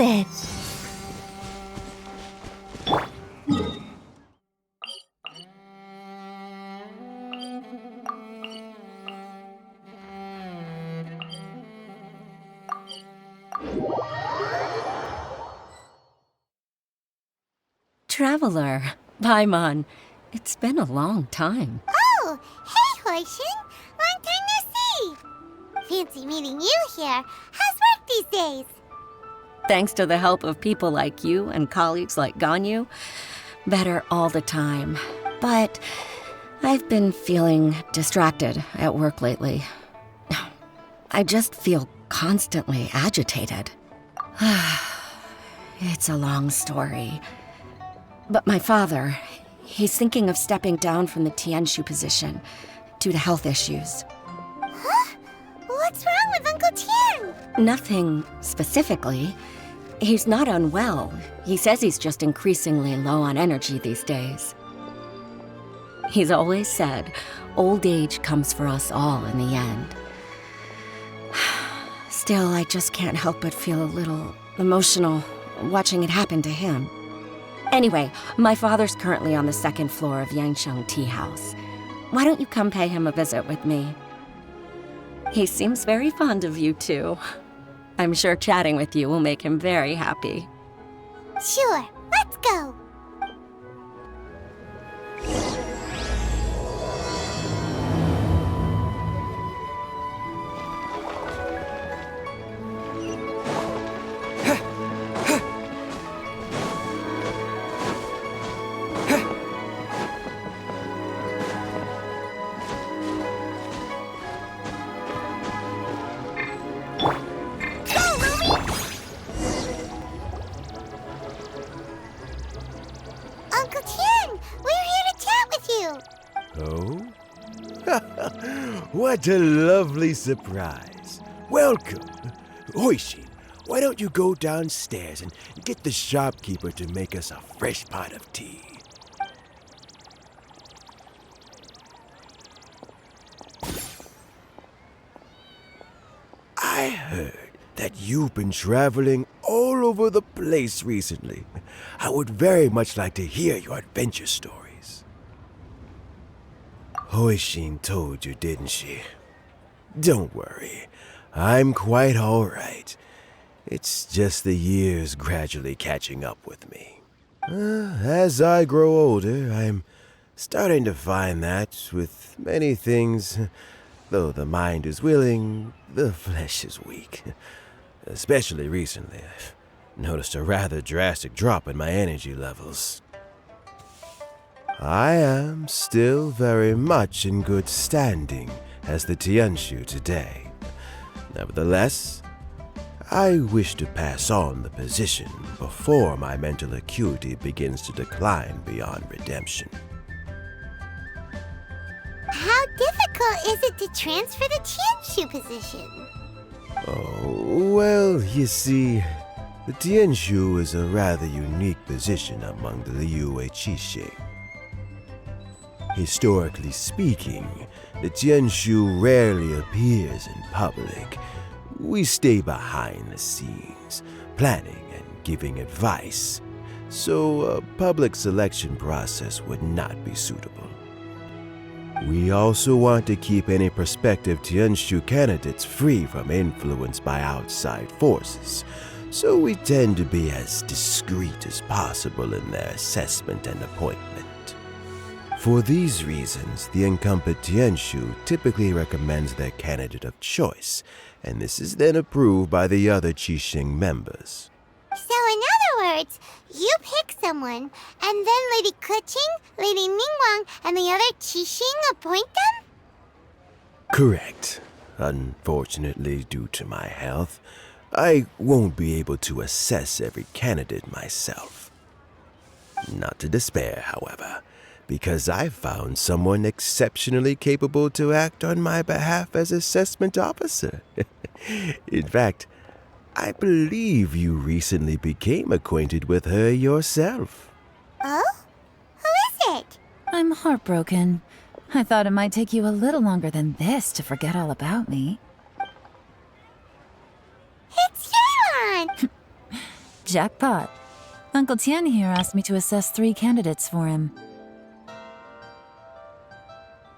Gambit! Traveler, Paimon, it's been a long time. Oh, hey, Hoishin! Long time no see! Fancy meeting you here. How's work these days? Thanks to the help of people like you and colleagues like Ganyu, better all the time. But I've been feeling distracted at work lately. I just feel constantly agitated. It's a long story. But my father, he's thinking of stepping down from the Tianshu position due to health issues. Huh? What's wrong with Uncle Tian? Nothing specifically. He's not unwell. He says he's just increasingly low on energy these days. He's always said, old age comes for us all in the end. Still, I just can't help but feel a little emotional watching it happen to him. Anyway, my father's currently on the second floor of Yangsheng Tea House. Why don't you come pay him a visit with me? He seems very fond of you, too. I'm sure chatting with you will make him very happy. Sure, let's go. Uncle Tian, we're here to chat with you. Oh? What a lovely surprise. Welcome. Hoishin, why don't you go downstairs and get the shopkeeper to make us a fresh pot of tea? I heard that you've been traveling all over the place recently. I would very much like to hear your adventure stories. Hoishin told you, didn't she? Don't worry, I'm quite all right. It's just the years gradually catching up with me. As I grow older, I'm starting to find that with many things, though the mind is willing, the flesh is weak. Especially recently, I've noticed a rather drastic drop in my energy levels. I am still very much in good standing as the Tianshu today. Nevertheless, I wish to pass on the position before my mental acuity begins to decline beyond redemption. How difficult is it to transfer the Tianshu position? Oh, well, you see, the Tianshu is a rather unique position among the Liyue Qixing. Historically speaking, the Tianshu rarely appears in public. We stay behind the scenes, planning and giving advice, so a public selection process would not be suitable. We also want to keep any prospective Tianshu candidates free from influence by outside forces, so we tend to be as discreet as possible in their assessment and appointment. For these reasons, the incumbent Tianshu typically recommends their candidate of choice, and this is then approved by the other Qixing members. So in other words, you pick someone, and then Lady Keqing, Lady Ningguang, and the other Qixing appoint them? Correct. Unfortunately, due to my health, I won't be able to assess every candidate myself. Not to despair, however, because I found someone exceptionally capable to act on my behalf as assessment officer. In fact, I believe you recently became acquainted with her yourself. Oh? Who is it? I'm heartbroken. I thought it might take you a little longer than this to forget all about me. It's Yelan! Jackpot. Uncle Tian here asked me to assess 3 candidates for him.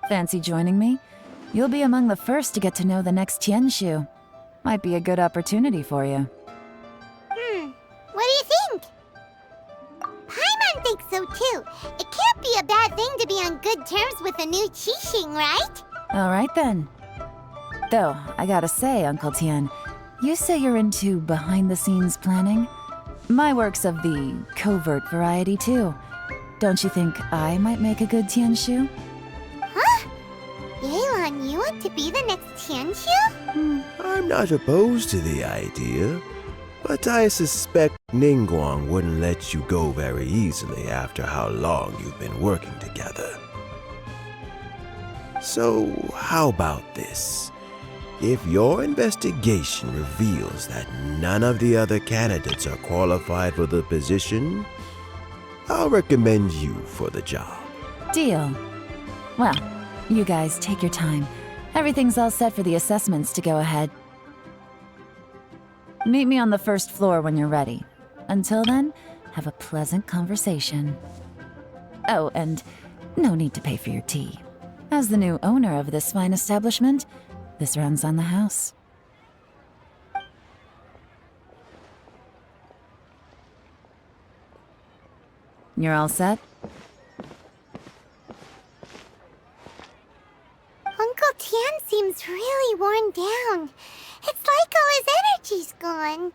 Fancy joining me? You'll be among the first to get to know the next Tianshu. Might be a good opportunity for you. What do you think? Paimon thinks so too. It can't be a bad thing to be on good terms with a new Qixing, right? All right then. Though, I gotta say, Uncle Tian, you say you're into behind-the-scenes planning? My work's of the covert variety too. Don't you think I might make a good Tianshu? Huh? Yelan, you want to be the next Tianshu? I'm not opposed to the idea, but I suspect Ningguang wouldn't let you go very easily after how long you've been working together. So, how about this? If your investigation reveals that none of the other candidates are qualified for the position, I'll recommend you for the job. Deal. Well, you guys take your time. Everything's all set for the assessments to go ahead. Meet me on the first floor when you're ready. Until then, have a pleasant conversation. Oh, and no need to pay for your tea. As the new owner of this fine establishment, this runs on the house. You're all set? Uncle Tian seems really worn down. It's like all his energy's gone.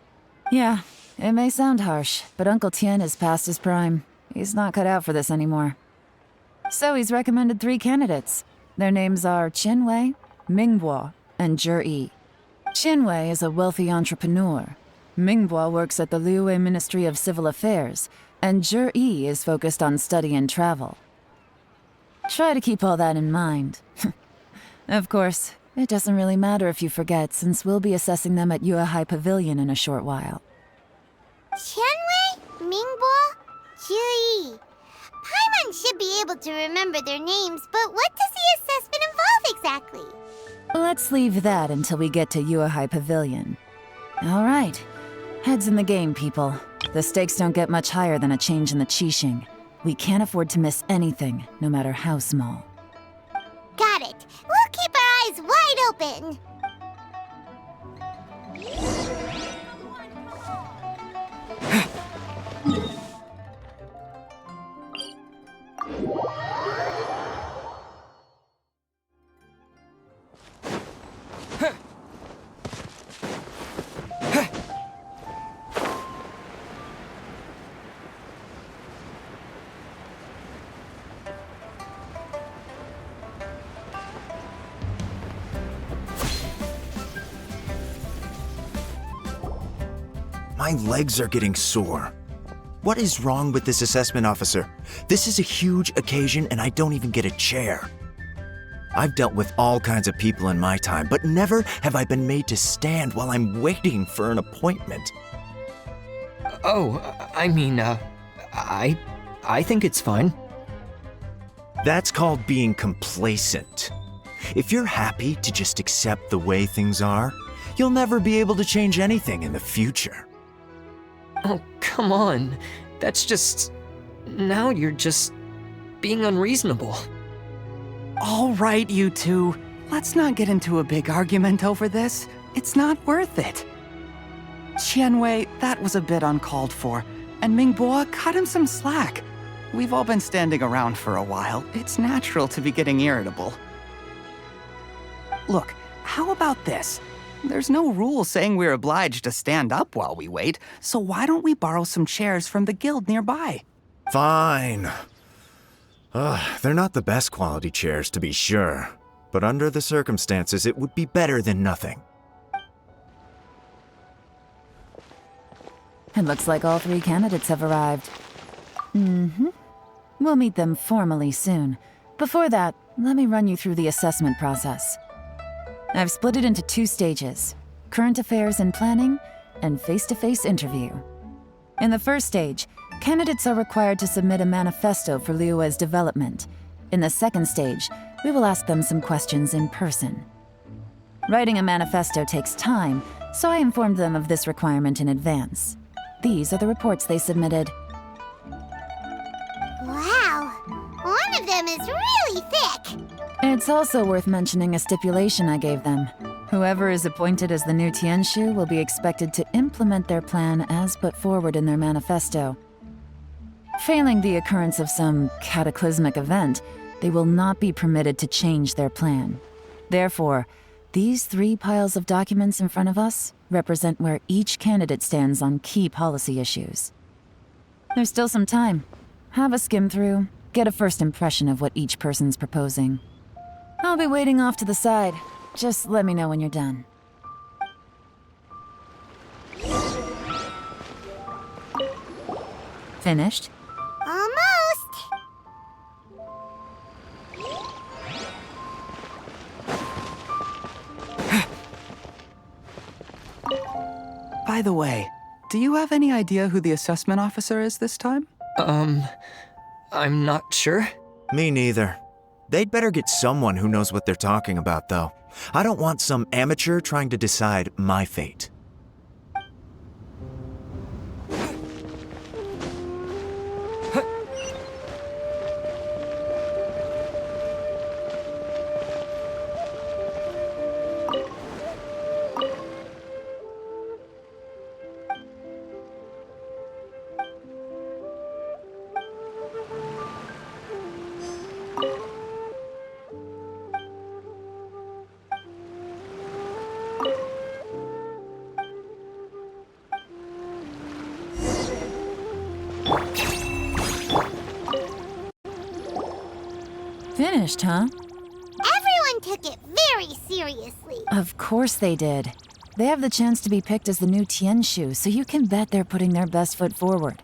Yeah, it may sound harsh, but Uncle Tian is past his prime. He's not cut out for this anymore. So he's recommended 3 candidates. Their names are Qinwei, Mingbo, and Zhi. Qinwei is a wealthy entrepreneur. Mingbo works at the Liyue Ministry of Civil Affairs, and Zhi is focused on study and travel. Try to keep all that in mind. Of course, it doesn't really matter if you forget, since we'll be assessing them at Yuehai Pavilion in a short while. Qianwei, Mingbo, Zhi. Paimon should be able to remember their names, but what does the assessment involve exactly? Let's leave that until we get to Yuehai Pavilion. All right. Heads in the game, people. The stakes don't get much higher than a change in the Qixing. We can't afford to miss anything, no matter how small. Got it. We'll keep our eyes wide open. My legs are getting sore. What is wrong with this assessment officer? This is a huge occasion and I don't even get a chair. I've dealt with all kinds of people in my time, but never have I been made to stand while I'm waiting for an appointment. I think it's fine. That's called being complacent. If you're happy to just accept the way things are, you'll never be able to change anything in the future. Oh, come on. That's just... Now you're just being unreasonable. All right, you two. Let's not get into a big argument over this. It's not worth it. Qianwei, that was a bit uncalled for. And Mingbo, cut him some slack. We've all been standing around for a while. It's natural to be getting irritable. Look, how about this? There's no rule saying we're obliged to stand up while we wait, so why don't we borrow some chairs from the guild nearby? Fine. They're not the best quality chairs, to be sure. But under the circumstances, it would be better than nothing. It looks like all 3 candidates have arrived. We'll meet them formally soon. Before that, let me run you through the assessment process. I've split it into 2 stages: current affairs and planning, and face-to-face interview. In the first stage, candidates are required to submit a manifesto for Liyue's development. In the second stage, we will ask them some questions in person. Writing a manifesto takes time, so I informed them of this requirement in advance. These are the reports they submitted. Wow, one of them is really thick. It's also worth mentioning a stipulation I gave them. Whoever is appointed as the new Tianshu will be expected to implement their plan as put forward in their manifesto. Failing the occurrence of some cataclysmic event, they will not be permitted to change their plan. Therefore, these 3 piles of documents in front of us represent where each candidate stands on key policy issues. There's still some time. Have a skim through, get a first impression of what each person's proposing. I'll be waiting off to the side. Just let me know when you're done. Finished? Almost. By the way, do you have any idea who the assessment officer is this time? I'm not sure. Me neither. They'd better get someone who knows what they're talking about, though. I don't want some amateur trying to decide my fate. Finished, huh? Everyone took it very seriously. Of course they did. They have the chance to be picked as the new Tianshu, so you can bet they're putting their best foot forward.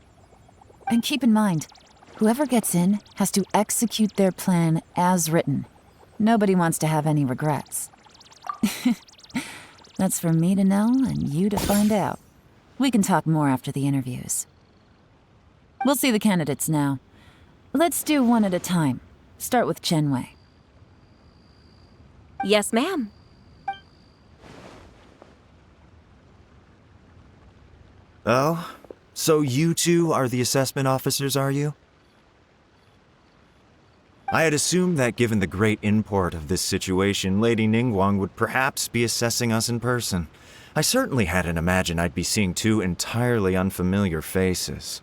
And keep in mind, whoever gets in has to execute their plan as written. Nobody wants to have any regrets. That's for me to know and you to find out. We can talk more after the interviews. We'll see the candidates now. Let's do one at a time. Start with Chenwei. Yes, ma'am. Oh? So you two are the assessment officers, are you? I had assumed that given the great import of this situation, Lady Ningguang would perhaps be assessing us in person. I certainly hadn't imagined I'd be seeing 2 entirely unfamiliar faces.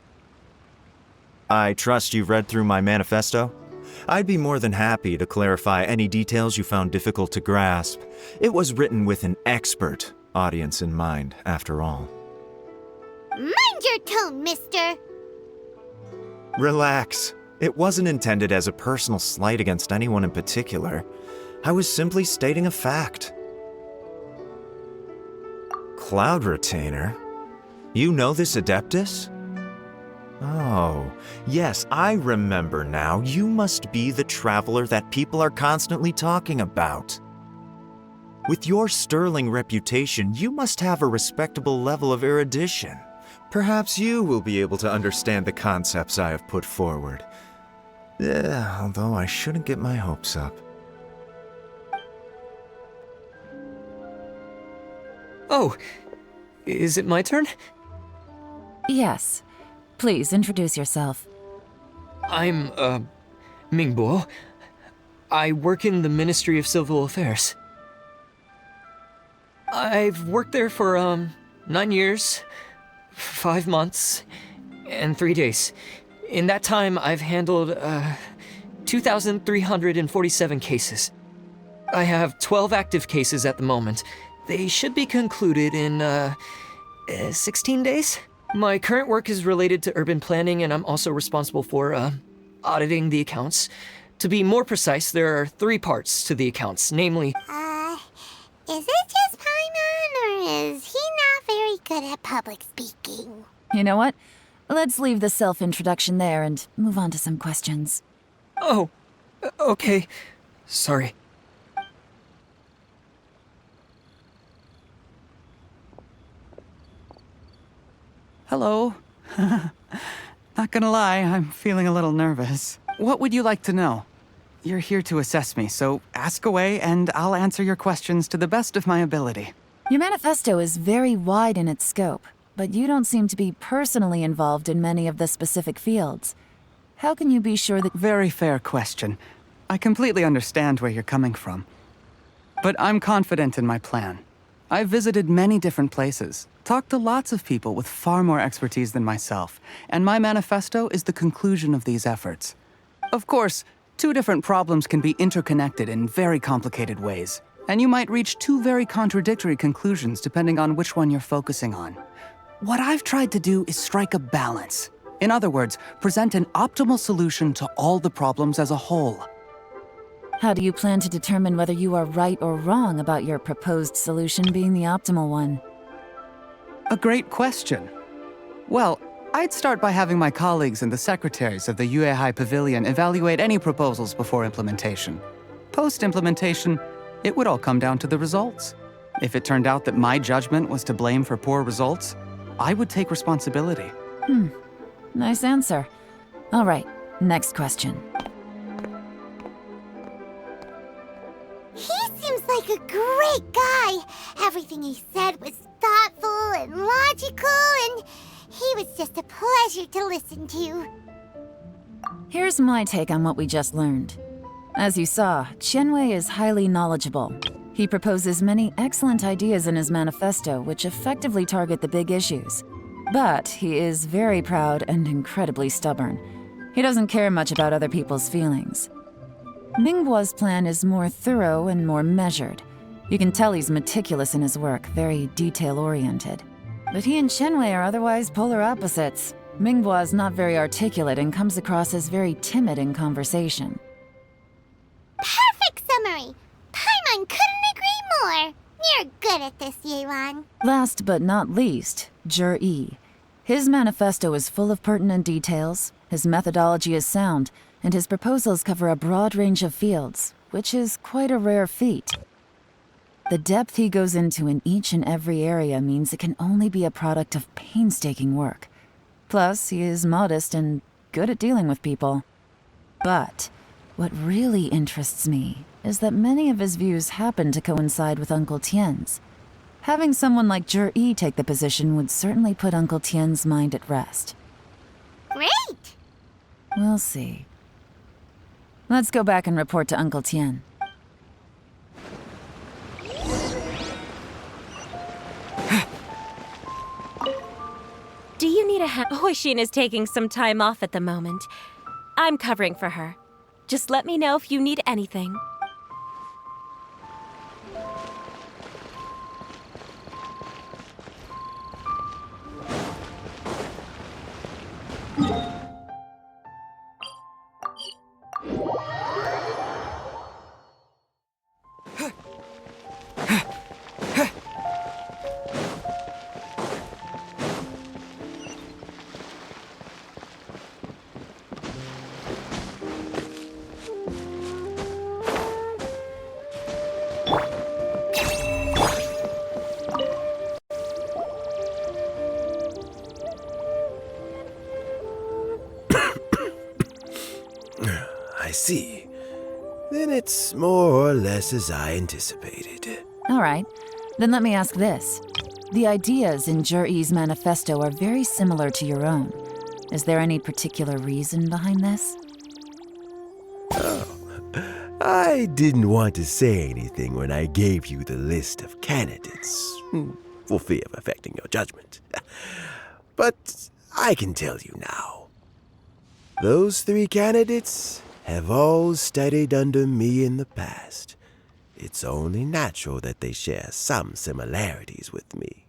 I trust you've read through my manifesto? I'd be more than happy to clarify any details you found difficult to grasp. It was written with an expert audience in mind, after all. Mind your tone, mister. Relax. It wasn't intended as a personal slight against anyone in particular. I was simply stating a fact. Cloud Retainer? You know this Adeptus? Oh, yes, I remember now. You must be the traveler that people are constantly talking about. With your sterling reputation, you must have a respectable level of erudition. Perhaps you will be able to understand the concepts I have put forward. Although I shouldn't get my hopes up. Oh, is it my turn? Yes. Please introduce yourself. I'm, Mingbo. I work in the Ministry of Civil Affairs. I've worked there for, 9 years, 5 months, and 3 days. In that time, I've handled, 2,347 cases. I have 12 active cases at the moment. They should be concluded in, 16 days? My current work is related to urban planning, and I'm also responsible for, auditing the accounts. To be more precise, there are 3 parts to the accounts, namely... Is it just Paimon, or is he not very good at public speaking? You know what? Let's leave the self-introduction there and move on to some questions. Oh, okay. Sorry. Hello. Not gonna lie, I'm feeling a little nervous. What would you like to know? You're here to assess me, so ask away and I'll answer your questions to the best of my ability. Your manifesto is very wide in its scope. but you don't seem to be personally involved in many of the specific fields. How can you be sure that— Very fair question. I completely understand where you're coming from. But I'm confident in my plan. I've visited many different places, talked to lots of people with far more expertise than myself, and my manifesto is the conclusion of these efforts. Of course, two different problems can be interconnected in very complicated ways, and you might reach two very contradictory conclusions depending on which one you're focusing on. What I've tried to do is strike a balance. In other words, present an optimal solution to all the problems as a whole. How do you plan to determine whether you are right or wrong about your proposed solution being the optimal one? A great question. Well, I'd start by having my colleagues and the secretaries of the Yuehai Pavilion evaluate any proposals before implementation. Post-implementation, it would all come down to the results. If it turned out that my judgment was to blame for poor results, I would take responsibility. Nice answer. All right, next question. He seems like a great guy. Everything he said was thoughtful and logical, and he was just a pleasure to listen to. Here's my take on what we just learned. As you saw, Qianwei is highly knowledgeable. He proposes many excellent ideas in his manifesto which effectively target the big issues. But he is very proud and incredibly stubborn. He doesn't care much about other people's feelings. Mingbo's plan is more thorough and more measured. You can tell he's meticulous in his work, very detail-oriented. But he and Qianwei are otherwise polar opposites. Mingbo is not very articulate and comes across as very timid in conversation. Perfect summary. Paimon couldn't agree more. You're good at this, Yelan. Last but not least, Yi. His manifesto is full of pertinent details, his methodology is sound, and his proposals cover a broad range of fields, which is quite a rare feat. The depth he goes into in each and every area means it can only be a product of painstaking work. Plus, he is modest and good at dealing with people. But what really interests me is that many of his views happen to coincide with Uncle Tien's. Having someone like Yi take the position would certainly put Uncle Tien's mind at rest. Great! We'll see. Let's go back and report to Uncle Tien. Do you need a hand? Hoishin is taking some time off at the moment. I'm covering for her. Just let me know if you need anything. I see. Then it's more or less as I anticipated. All right, then let me ask this. The ideas in Yi's manifesto are very similar to your own. Is there any particular reason behind this? I didn't want to say anything when I gave you the list of candidates, for fear of affecting your judgment. But I can tell you now. Those 3 candidates have all studied under me in the past. It's only natural that they share some similarities with me.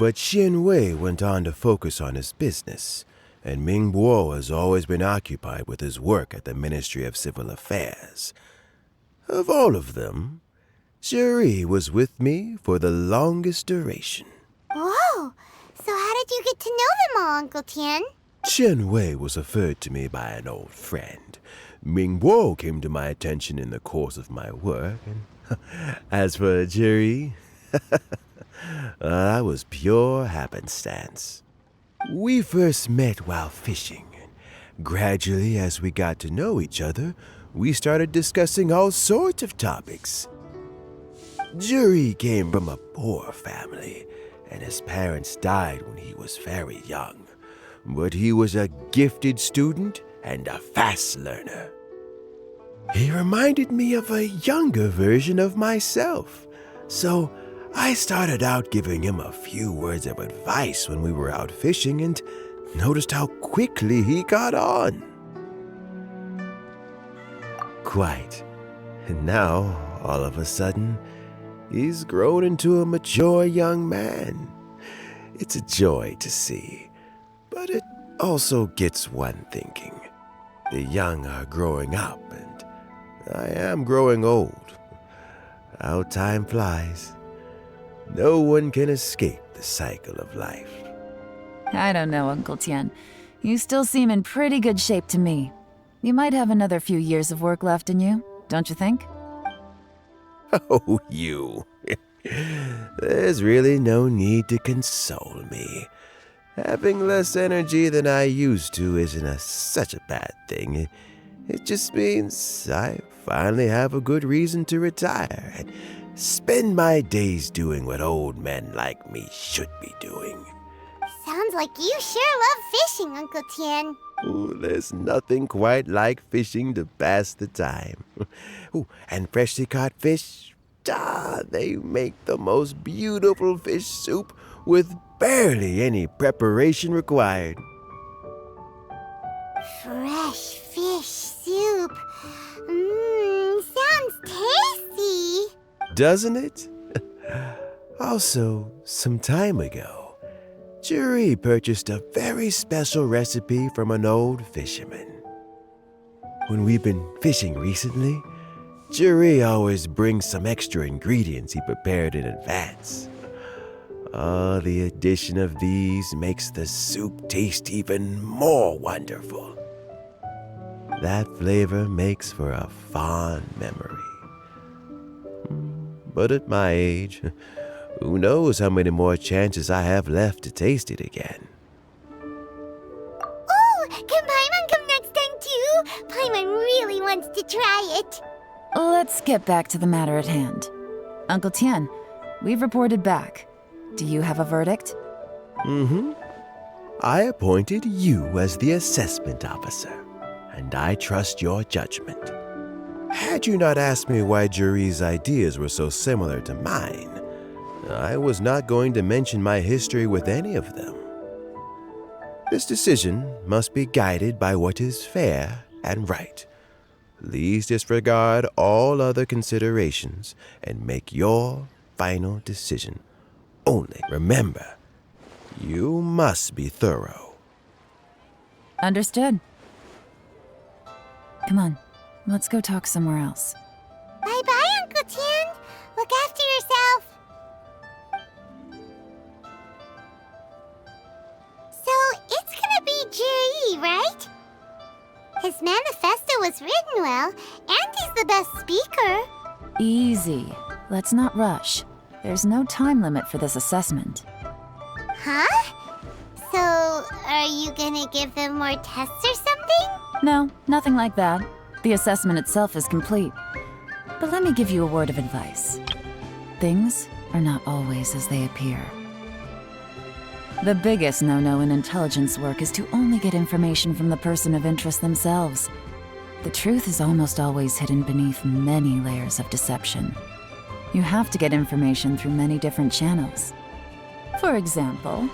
But Qianwei went on to focus on his business, and Mingbo has always been occupied with his work at the Ministry of Civil Affairs. Of all of them, Yi was with me for the longest duration. Whoa! So how did you get to know them all, Uncle Tien? Qianwei was referred to me by an old friend. Mingbo came to my attention in the course of my work, and as for Yi, that was pure happenstance. We first met while fishing, and gradually as we got to know each other, we started discussing all sorts of topics. Yi came from a poor family, and his parents died when he was very young. But he was a gifted student and a fast learner. He reminded me of a younger version of myself, so I started out giving him a few words of advice when we were out fishing and noticed how quickly he got on. Quite. And now, all of a sudden, he's grown into a mature young man. It's a joy to see, but it also gets one thinking. The young are growing up, and I am growing old. How time flies. No one can escape the cycle of life. I don't know, Uncle Tian. You still seem in pretty good shape to me. You might have another few years of work left in you, don't you think? Oh, you. There's really no need to console me. Having less energy than I used to isn't such a bad thing. It just means I finally have a good reason to retire and spend my days doing what old men like me should be doing. Sounds like you sure love fishing, Uncle Tian. Ooh, there's nothing quite like fishing to pass the time. Ooh, and freshly caught fish, they make the most beautiful fish soup with barely any preparation required. Fresh fish soup. Sounds tasty. Doesn't it? Also, some time ago, Juri purchased a very special recipe from an old fisherman. When we've been fishing recently, Juri always brings some extra ingredients he prepared in advance. The addition of these makes the soup taste even more wonderful. That flavor makes for a fond memory. But at my age, who knows how many more chances I have left to taste it again. Oh, can Paimon come next time too? Paimon really wants to try it. Let's get back to the matter at hand. Uncle Tian, we've reported back. Do you have a verdict? I appointed you as the assessment officer, and I trust your judgment. Had you not asked me why Juri's ideas were so similar to mine, I was not going to mention my history with any of them. This decision must be guided by what is fair and right. Please disregard all other considerations and make your final decision. Only remember, you must be thorough. Understood. Come on, let's go talk somewhere else. Bye-bye, Uncle Tian. Look after yourself. So, it's gonna be Jiri, right? His manifesto was written well, and he's the best speaker. Easy. Let's not rush. There's no time limit for this assessment. Huh? So, are you gonna give them more tests or something? No, nothing like that. The assessment itself is complete. But let me give you a word of advice. Things are not always as they appear. The biggest no-no in intelligence work is to only get information from the person of interest themselves. The truth is almost always hidden beneath many layers of deception. You have to get information through many different channels. For example,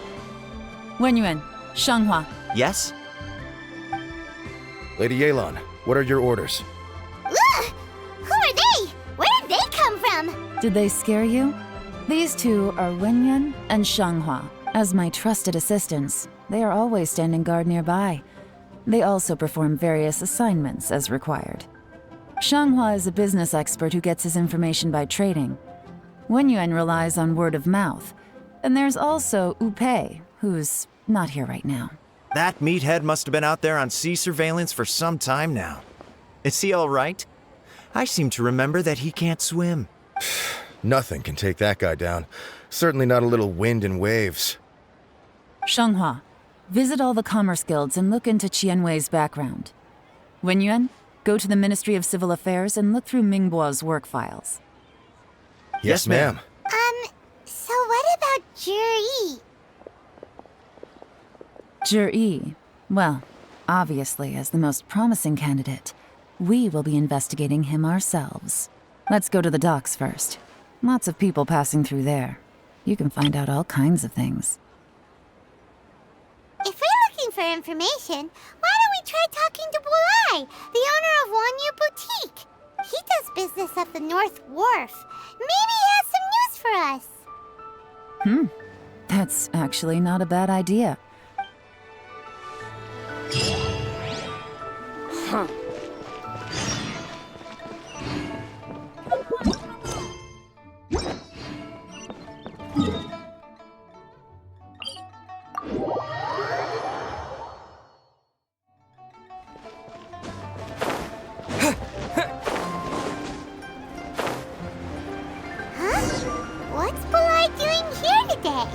Wenyuan, Shanghua. Yes? Lady Yelan, what are your orders? Ugh! Who are they? Where did they come from? Did they scare you? These two are Wenyuan and Shanghua. As my trusted assistants, they are always standing guard nearby. They also perform various assignments as required. Shanghua is a business expert who gets his information by trading. Wenyuan relies on word of mouth. And there's also Upei, who's not here right now. That meathead must have been out there on sea surveillance for some time now. Is he all right? I seem to remember that he can't swim. Nothing can take that guy down. Certainly not a little wind and waves. Shanghua, visit all the commerce guilds and look into Qianwei's background. Wenyuan, go to the Ministry of Civil Affairs and look through Mingbo's work files. Yes, ma'am. So what about Juri? Juri. Well, obviously, as the most promising candidate, we will be investigating him ourselves. Let's go to the docks first. Lots of people passing through there. You can find out all kinds of things. If we're looking for information, why don't we try talking to Bulai, the owner of Wanyu Boutique? He does business at the North Wharf. Maybe he has some news for us. That's actually not a bad idea. What's Bulai doing here today?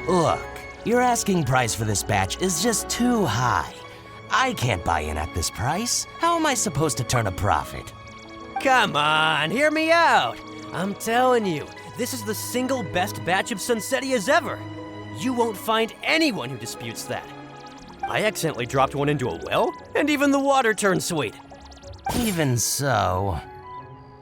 Look, your asking price for this batch is just too high. I can't buy in at this price. How am I supposed to turn a profit? Come on, hear me out. I'm telling you, this is the single best batch of Sunsetias ever. You won't find anyone who disputes that. I accidentally dropped one into a well, and even the water turned sweet. Even so...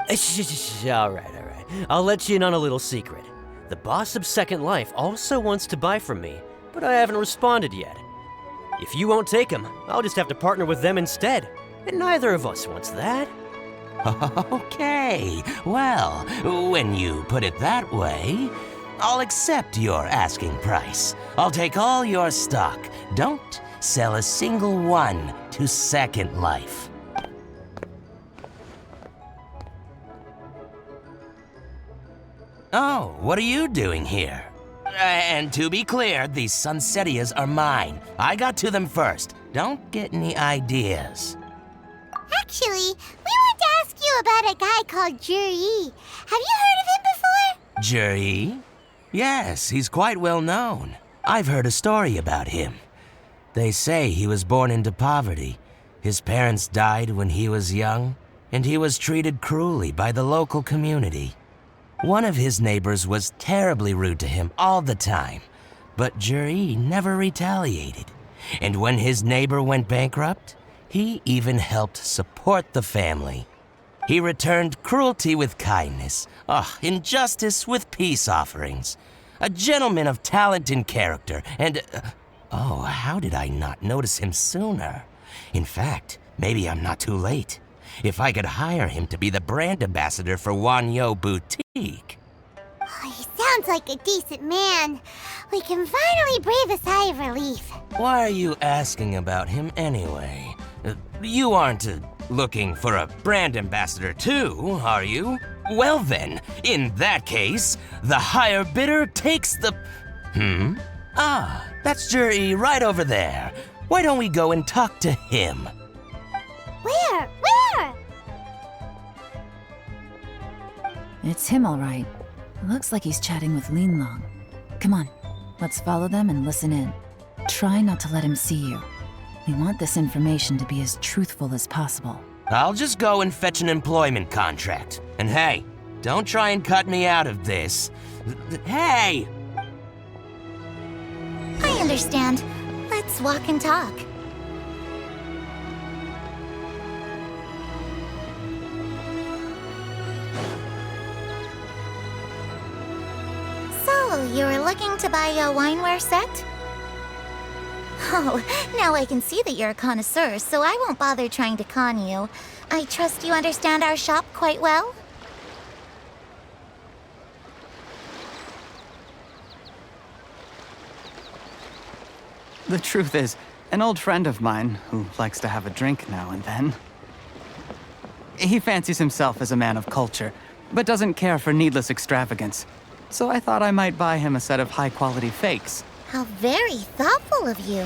All right. I'll let you in on a little secret. The boss of Second Life also wants to buy from me, but I haven't responded yet. If you won't take him, I'll just have to partner with them instead, and neither of us wants that. Okay, well, when you put it that way, I'll accept your asking price. I'll take all your stock. Don't sell a single one to Second Life. Oh, what are you doing here? And to be clear, these Sunsetias are mine. I got to them first. Don't get any ideas. Actually, we want to ask you about a guy called Juri. Have you heard of him before? Juri? Yes, he's quite well known. I've heard a story about him. They say he was born into poverty. His parents died when he was young, and he was treated cruelly by the local community. One of his neighbors was terribly rude to him all the time, but Juri never retaliated. And when his neighbor went bankrupt, he even helped support the family. He returned cruelty with kindness, injustice with peace offerings. A gentleman of talent and character, and... how did I not notice him sooner? In fact, maybe I'm not too late. If I could hire him to be the brand ambassador for Wanyu Boutique. Oh, he sounds like a decent man. We can finally breathe a sigh of relief. Why are you asking about him anyway? You aren't looking for a brand ambassador too, are you? Well then, in that case, the higher bidder takes the... That's Juri right over there. Why don't we go and talk to him? Where? It's him, all right. Looks like he's chatting with Yelan. Come on, let's follow them and listen in. Try not to let him see you. We want this information to be as truthful as possible. I'll just go and fetch an employment contract. And hey, don't try and cut me out of this. Hey! I understand. Let's walk and talk. So, you were looking to buy a wineware set? Oh, now I can see that you're a connoisseur, so I won't bother trying to con you. I trust you understand our shop quite well? The truth is, an old friend of mine, who likes to have a drink now and then, he fancies himself as a man of culture, but doesn't care for needless extravagance. So I thought I might buy him a set of high-quality fakes. How very thoughtful of you.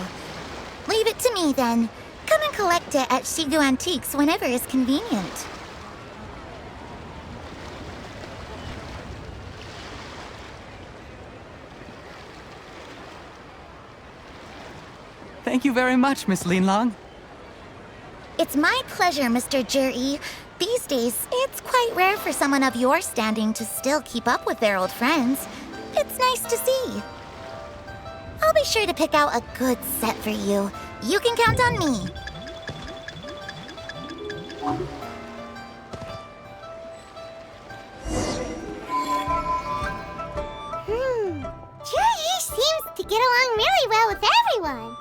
Leave it to me, then. Come and collect it at Shigu Antiques whenever is convenient. Thank you very much, Miss Yelan. It's my pleasure, Mr. Juri. These days, it's quite rare for someone of your standing to still keep up with their old friends. It's nice to see. I'll be sure to pick out a good set for you. You can count on me. Juri seems to get along really well with everyone.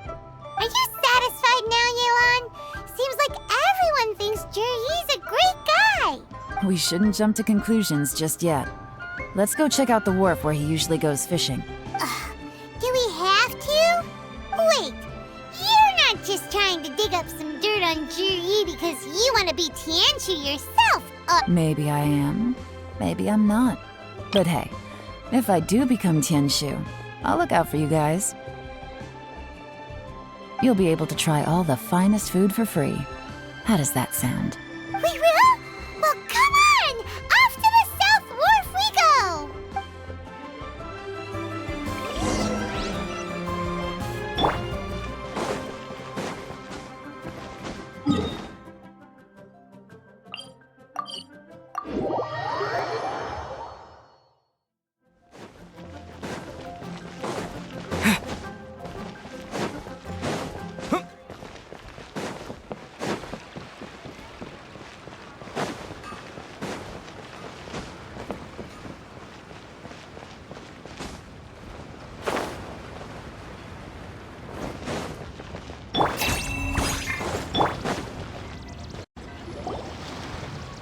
Are you satisfied now, Yelan? Seems like everyone thinks Juri's a great guy. We shouldn't jump to conclusions just yet. Let's go check out the wharf where he usually goes fishing. Do we have to? Wait, you're not just trying to dig up some dirt on Juri because you want to be Tianshu yourself, Maybe I am. Maybe I'm not. But hey, if I do become Tianshu, I'll look out for you guys. You'll be able to try all the finest food for free. How does that sound? We will? Well, come on! Off to the South Wharf we go!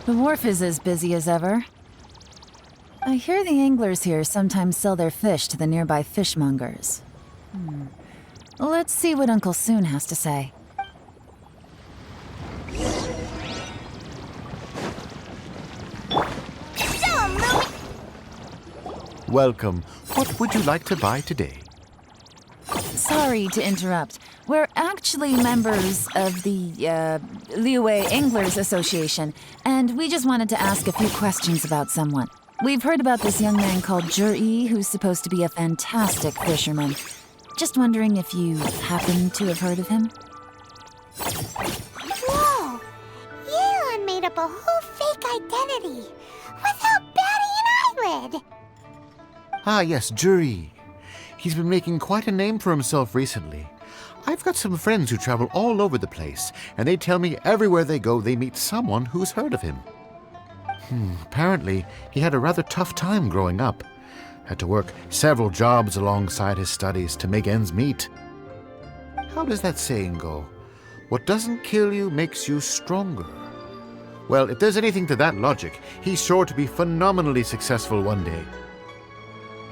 The wharf is as busy as ever. I hear the anglers here sometimes sell their fish to the nearby fishmongers. Let's see what Uncle Soon has to say. Welcome. What would you like to buy today? Sorry to interrupt. We're actually members of the, Liyue Anglers Association, and we just wanted to ask a few questions about someone. We've heard about this young man called Juri, who's supposed to be a fantastic fisherman. Just wondering if you happen to have heard of him? Whoa! Yelan made up a whole fake identity without batting an eyelid! Ah, yes, Juri. He's been making quite a name for himself recently. I've got some friends who travel all over the place, and they tell me everywhere they go they meet someone who's heard of him. Apparently, he had a rather tough time growing up. Had to work several jobs alongside his studies to make ends meet. How does that saying go? What doesn't kill you makes you stronger. Well, if there's anything to that logic, he's sure to be phenomenally successful one day.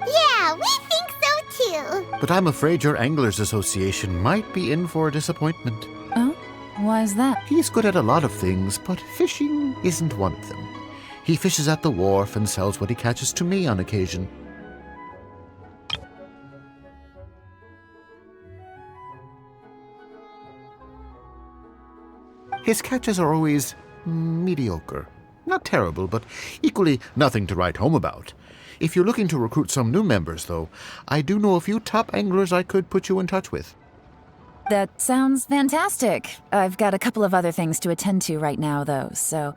Yeah, we think so too! But I'm afraid your Anglers Association might be in for a disappointment. Oh? Why is that? He's good at a lot of things, but fishing isn't one of them. He fishes at the wharf and sells what he catches to me on occasion. His catches are always mediocre. Not terrible, but equally nothing to write home about. If you're looking to recruit some new members, though, I do know a few top anglers I could put you in touch with. That sounds fantastic. I've got a couple of other things to attend to right now, though, so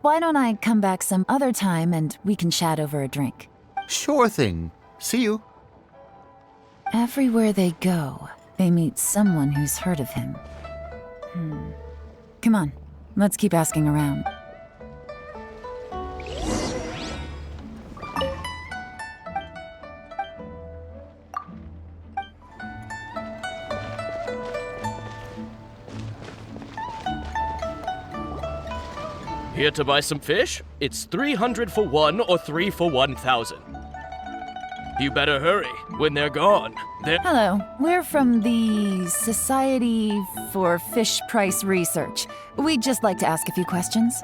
why don't I come back some other time and we can chat over a drink? Sure thing. See you. Everywhere they go, they meet someone who's heard of him. Come on, let's keep asking around. Here to buy some fish? It's 300 for one or 3 for 1,000. You better hurry. When they're gone, they're... Hello, we're from the Society for Fish Price Research. We'd just like to ask a few questions.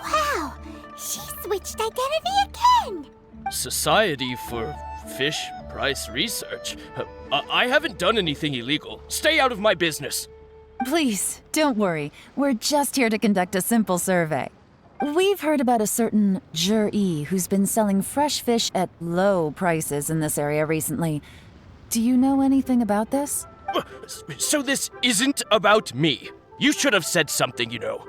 Wow, she switched identity again! Society for Fish Price Research? I haven't done anything illegal. Stay out of my business. Please, don't worry. We're just here to conduct a simple survey. We've heard about a certain Juri who's been selling fresh fish at low prices in this area recently. Do you know anything about this? So this isn't about me. You should have said something, you know.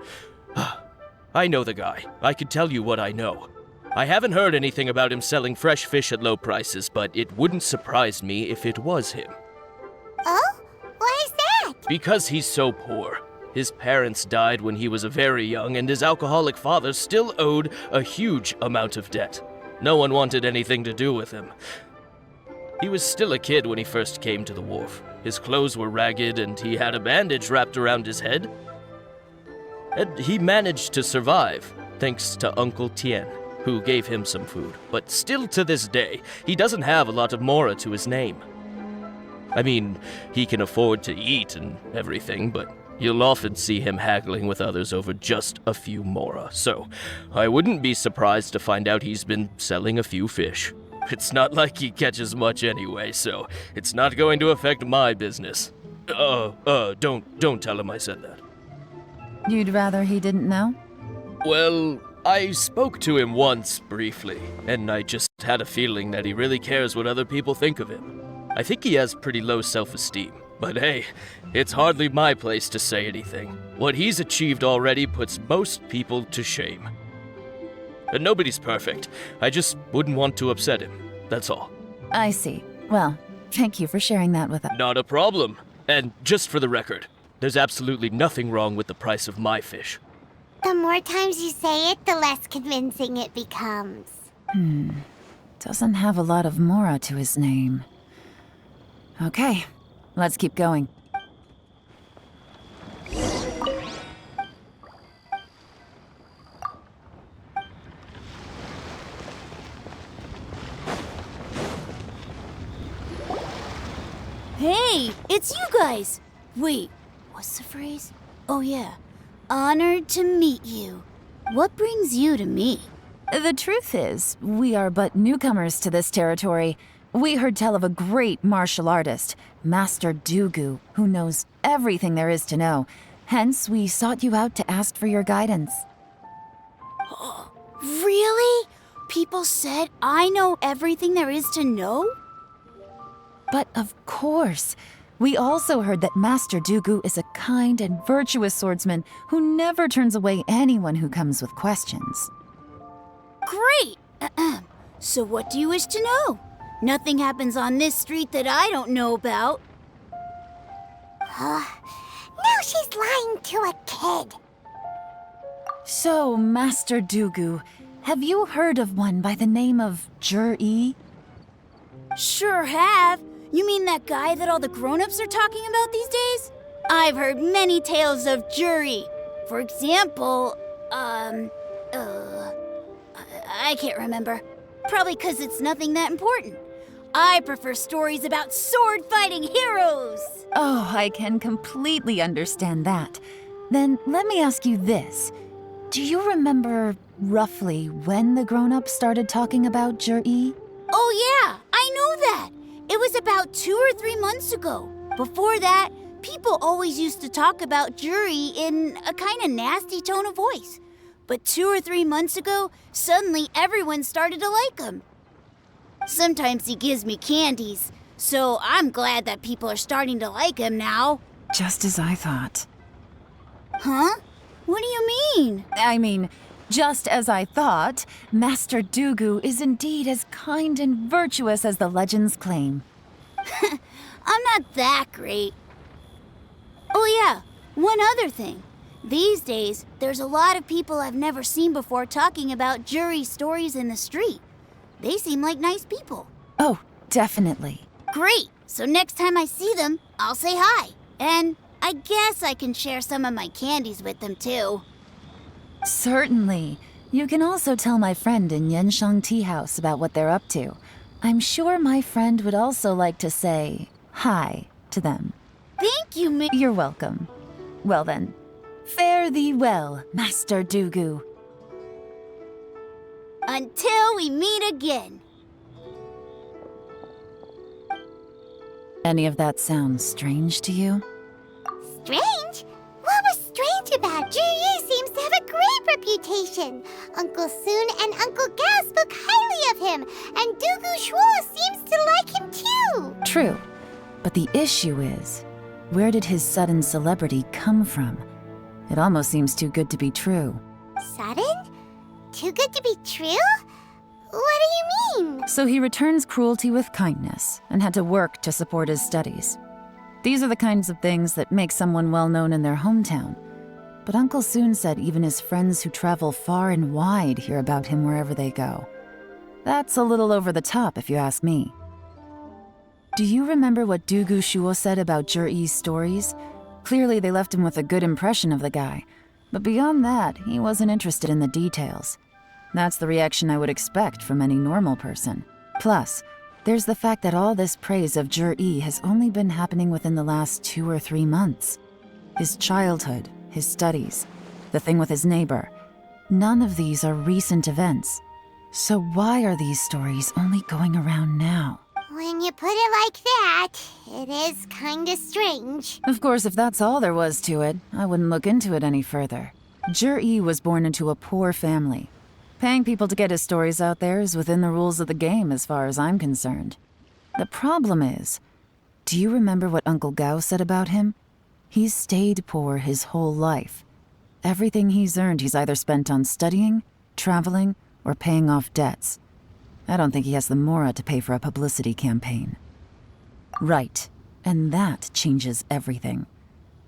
I know the guy. I can tell you what I know. I haven't heard anything about him selling fresh fish at low prices, but it wouldn't surprise me if it was him. Oh? Why is that? Because he's so poor. His parents died when he was very young, and his alcoholic father still owed a huge amount of debt. No one wanted anything to do with him. He was still a kid when he first came to the wharf. His clothes were ragged, and he had a bandage wrapped around his head. And he managed to survive, thanks to Uncle Tien, who gave him some food. But still to this day, he doesn't have a lot of mora to his name. I mean, he can afford to eat and everything, but you'll often see him haggling with others over just a few mora. So, I wouldn't be surprised to find out he's been selling a few fish. It's not like he catches much anyway, so it's not going to affect my business. Don't tell him I said that. You'd rather he didn't know? Well, I spoke to him once briefly, and I just had a feeling that he really cares what other people think of him. I think he has pretty low self-esteem, but hey, it's hardly my place to say anything. What he's achieved already puts most people to shame. And nobody's perfect. I just wouldn't want to upset him, that's all. I see. Well, thank you for sharing that with us. Not a problem. And just for the record, there's absolutely nothing wrong with the price of my fish. The more times you say it, the less convincing it becomes. Doesn't have a lot of mora to his name. Okay, let's keep going. Hey, it's you guys! Wait, what's the phrase? Oh yeah, honored to meet you. What brings you to me? The truth is, we are but newcomers to this territory. We heard tell of a great martial artist, Master Dugu, who knows everything there is to know. Hence, we sought you out to ask for your guidance. Really? People said I know everything there is to know? But of course, we also heard that Master Dugu is a kind and virtuous swordsman who never turns away anyone who comes with questions. Great! So what do you wish to know? Nothing happens on this street that I don't know about. Now she's lying to a kid. So, Master Dugu, have you heard of one by the name of Jur-E? Sure have. You mean that guy that all the grown-ups are talking about these days? I've heard many tales of Juri. For example, I can't remember. Probably because it's nothing that important. I prefer stories about sword-fighting heroes. Oh, I can completely understand that. Then let me ask you this. Do you remember roughly when the grown-ups started talking about Jur-E? Oh yeah, I know that. It was about 2 or 3 months ago. Before that, people always used to talk about Juri in a kind of nasty tone of voice. But 2 or 3 months ago, suddenly everyone started to like him. Sometimes he gives me candies, so I'm glad that people are starting to like him now. Just as I thought. Huh? What do you mean? I mean, just as I thought, Master Dugu is indeed as kind and virtuous as the legends claim. I'm not that great. Oh yeah, one other thing. These days, there's a lot of people I've never seen before talking about Juri stories in the street. They seem like nice people. Oh, definitely. Great! So next time I see them, I'll say hi. And I guess I can share some of my candies with them too. Certainly. You can also tell my friend in Yenshang Tea House about what they're up to. I'm sure my friend would also like to say hi to them. Thank you, You're welcome. Well then, fare thee well, Master Dugu. Until we meet again. Any of that sound strange to you? Strange? What was strange about Juri seems to have a great reputation. Uncle Soon and Uncle Gao spoke highly of him, and Dugu Shuo seems to like him too. True. But the issue is, where did his sudden celebrity come from? It almost seems too good to be true. Sudden? Too good to be true? What do you mean? So he returns cruelty with kindness and had to work to support his studies. These are the kinds of things that make someone well known in their hometown. But Uncle soon said even his friends who travel far and wide hear about him wherever they go. That's a little over the top, if you ask me. Do you remember what Dugu Shuo said about Jur-E's stories? Clearly they left him with a good impression of the guy. But beyond that, he wasn't interested in the details. That's the reaction I would expect from any normal person. Plus, there's the fact that all this praise of Jur-E has only been happening within the last 2 or 3 months. His childhood, his studies, the thing with his neighbor. None of these are recent events. So why are these stories only going around now? When you put it like that, it is kinda strange. Of course, if that's all there was to it, I wouldn't look into it any further. Jur-E was born into a poor family. Paying people to get his stories out there is within the rules of the game as far as I'm concerned. The problem is, do you remember what Uncle Gao said about him? He's stayed poor his whole life. Everything he's earned he's either spent on studying, traveling, or paying off debts. I don't think he has the mora to pay for a publicity campaign. Right, and that changes everything.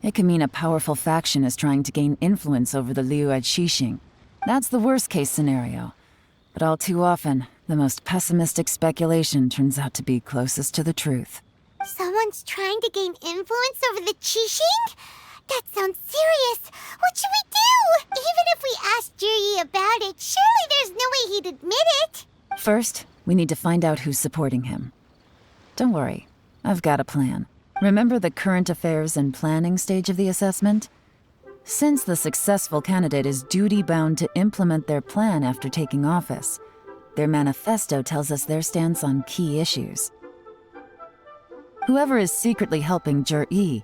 It can mean a powerful faction is trying to gain influence over the Liu at Xixing. That's the worst-case scenario. But all too often, the most pessimistic speculation turns out to be closest to the truth. Someone's trying to gain influence over the Qixing? That sounds serious. What should we do? Even if we asked Juri about it, surely there's no way he'd admit it. First, we need to find out who's supporting him. Don't worry, I've got a plan. Remember the current affairs and planning stage of the assessment? Since the successful candidate is duty-bound to implement their plan after taking office, their manifesto tells us their stance on key issues. Whoever is secretly helping Jur-E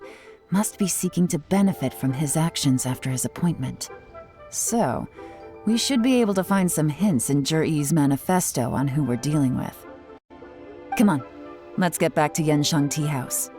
must be seeking to benefit from his actions after his appointment. So, we should be able to find some hints in Jur-E's manifesto on who we're dealing with. Come on, let's get back to Yenshang Tea House.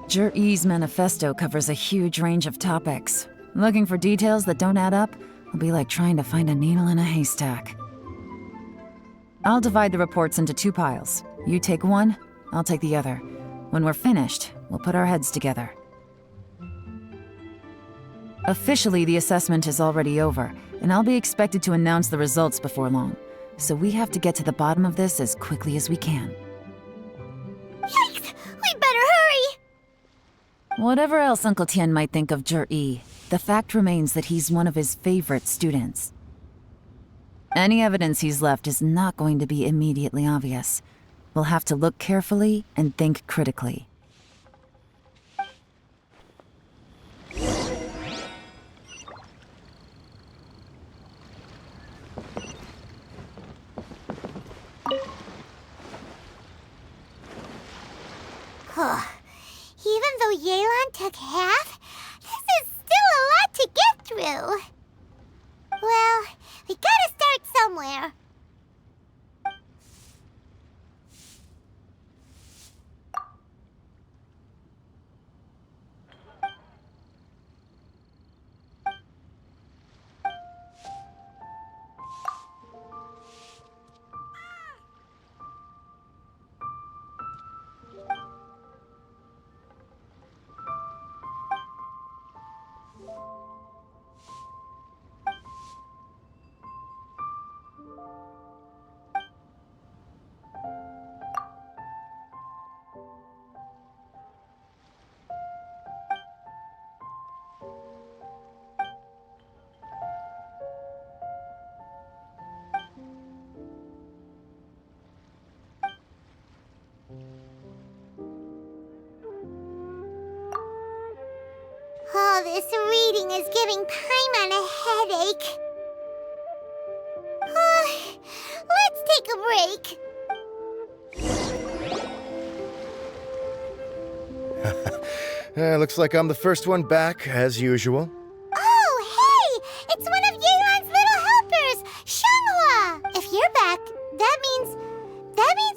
Jur-E's manifesto covers a huge range of topics. Looking for details that don't add up will be like trying to find a needle in a haystack. I'll divide the reports into 2 piles. You take one, I'll take the other. When we're finished, we'll put our heads together. Officially, the assessment is already over, and I'll be expected to announce the results before long. So we have to get to the bottom of this as quickly as we can. Yikes! We better hurry! Whatever else Uncle Tian might think of Jur-E, the fact remains that he's one of his favorite students. Any evidence he's left is not going to be immediately obvious. We'll have to look carefully and think critically. Even though Yelan took half, this is still a lot to get through. Well, we gotta start somewhere. reading is giving Paimon a headache. Let's take a break. Looks like I'm the first one back, as usual. Oh, hey! It's one of Yelan's little helpers, Shanghua! If you're back, that means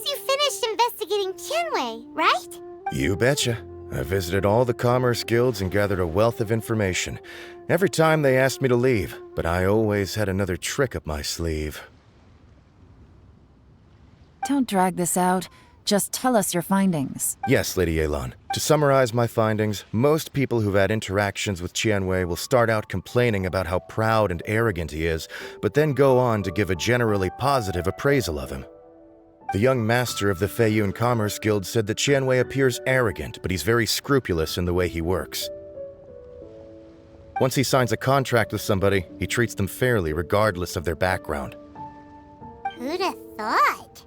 you finished investigating Tianwei, right? You betcha. I visited all the commerce guilds and gathered a wealth of information. Every time they asked me to leave, but I always had another trick up my sleeve. Don't drag this out. Just tell us your findings. Yes, Lady Yelan. To summarize my findings, most people who've had interactions with Tianwei will start out complaining about how proud and arrogant he is, but then go on to give a generally positive appraisal of him. The young master of the Feiyun Commerce Guild said that Tianwei appears arrogant, but he's very scrupulous in the way he works. Once he signs a contract with somebody, he treats them fairly regardless of their background. Who'd have thought?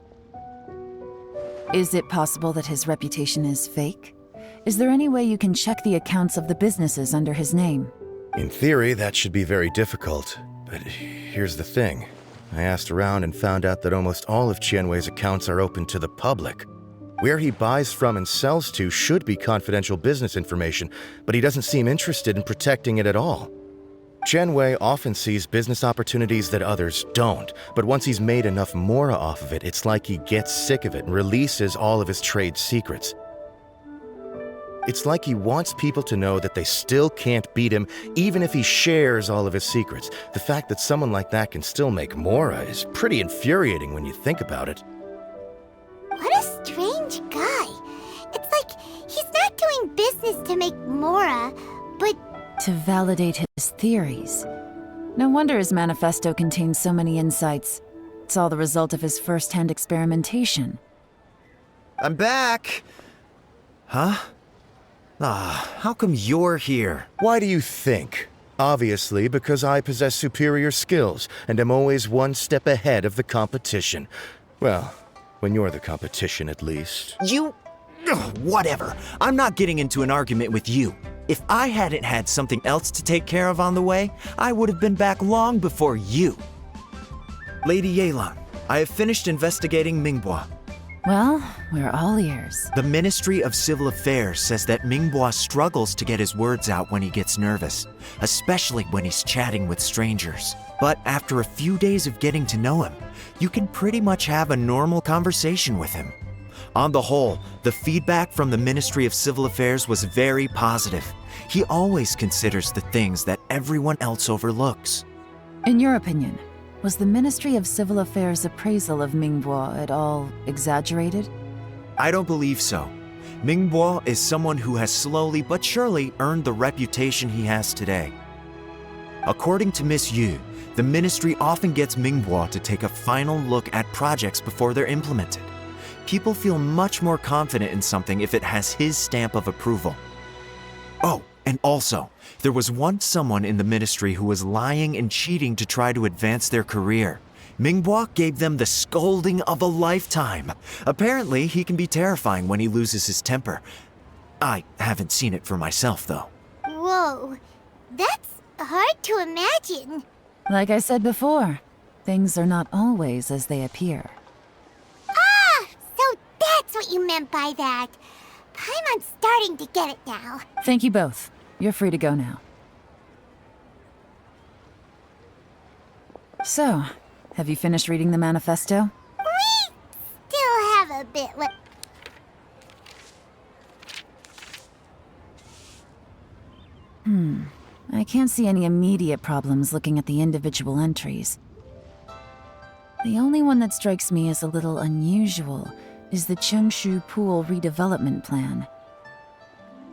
Is it possible that his reputation is fake? Is there any way you can check the accounts of the businesses under his name? In theory, that should be very difficult, but here's the thing. I asked around and found out that almost all of Tianwei's accounts are open to the public. Where he buys from and sells to should be confidential business information, but he doesn't seem interested in protecting it at all. Tianwei often sees business opportunities that others don't, but once he's made enough mora off of it, it's like he gets sick of it and releases all of his trade secrets. It's like he wants people to know that they still can't beat him, even if he shares all of his secrets. The fact that someone like that can still make mora is pretty infuriating when you think about it. What a strange guy. It's like he's not doing business to make mora, but to validate his theories. No wonder his manifesto contains so many insights. It's all the result of his first-hand experimentation. I'm back! Huh? How come you're here? Why do you think? Obviously, because I possess superior skills and am always one step ahead of the competition. Well, when you're the competition, at least. You... Ugh, whatever. I'm not getting into an argument with you. If I hadn't had something else to take care of on the way, I would have been back long before you. Lady Yelan, I have finished investigating Mingbois. Well, we're all ears. The Ministry of Civil Affairs says that Mingbois struggles to get his words out when he gets nervous, especially when he's chatting with strangers. But after a few days of getting to know him, you can pretty much have a normal conversation with him. On the whole, the feedback from the Ministry of Civil Affairs was very positive. He always considers the things that everyone else overlooks. In your opinion, was the Ministry of Civil Affairs' appraisal of Mingbois at all exaggerated? I don't believe so. Mingbois is someone who has slowly but surely earned the reputation he has today. According to Miss Yu, the Ministry often gets Mingbois to take a final look at projects before they're implemented. People feel much more confident in something if it has his stamp of approval. Oh, and also, there was once someone in the ministry who was lying and cheating to try to advance their career. Mingbois gave them the scolding of a lifetime. Apparently, he can be terrifying when he loses his temper. I haven't seen it for myself, though. whoa, that's hard to imagine. Like I said before, things are not always as they appear. So that's what you meant by that. Paimon's starting to get it now. Thank you both. You're free to go now. So, have you finished reading the manifesto? We still have a bit left. I can't see any immediate problems looking at the individual entries. The only one that strikes me as a little unusual is the Chengshu Pool redevelopment plan.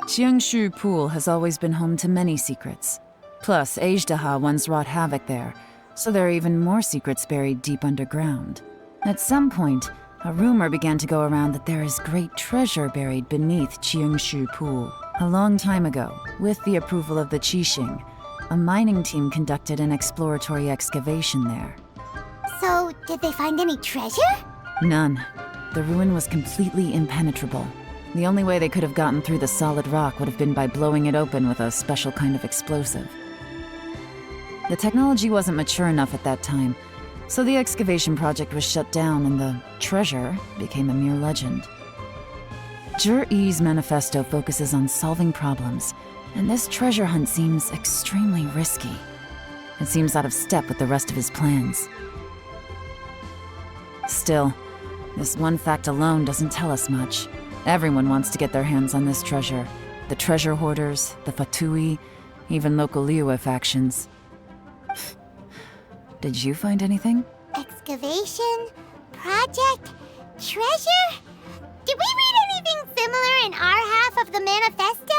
Chengshu Pool has always been home to many secrets. Plus, Ajdaha once wrought havoc there, so there are even more secrets buried deep underground. At some point, a rumor began to go around that there is great treasure buried beneath Chengshu Pool. A long time ago, with the approval of the Qixing, a mining team conducted an exploratory excavation there. So, did they find any treasure? None. The ruin was completely impenetrable. The only way they could have gotten through the solid rock would have been by blowing it open with a special kind of explosive. The technology wasn't mature enough at that time, so the excavation project was shut down and the treasure became a mere legend. Jur-E's manifesto focuses on solving problems, and this treasure hunt seems extremely risky. It seems out of step with the rest of his plans. Still, this one fact alone doesn't tell us much. Everyone wants to get their hands on this treasure. The treasure hoarders, the Fatui, even local Liyue factions. Did you find anything? Excavation? Project? Treasure? Did we read anything similar in our half of the manifesto?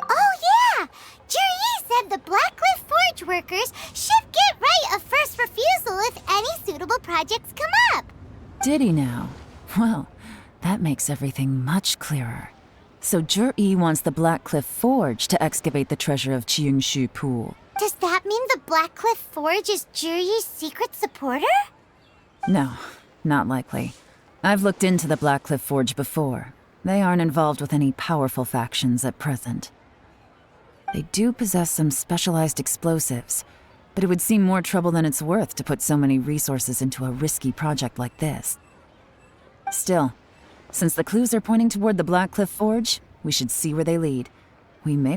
Oh yeah! Jur-E said the Blackcliff Forge workers should get right of first refusal if any suitable projects come up. Did he now? Well, that makes everything much clearer. So Jur-E wants the Blackcliff Forge to excavate the treasure of Qiyungshu Pool. Does that mean the Blackcliff Forge is Jur-E's secret supporter? No, not likely. I've looked into the Blackcliff Forge before. They aren't involved with any powerful factions at present. They do possess some specialized explosives, but it would seem more trouble than it's worth to put so many resources into a risky project like this. Still, since the clues are pointing toward the Blackcliff Forge, we should see where they lead. We may...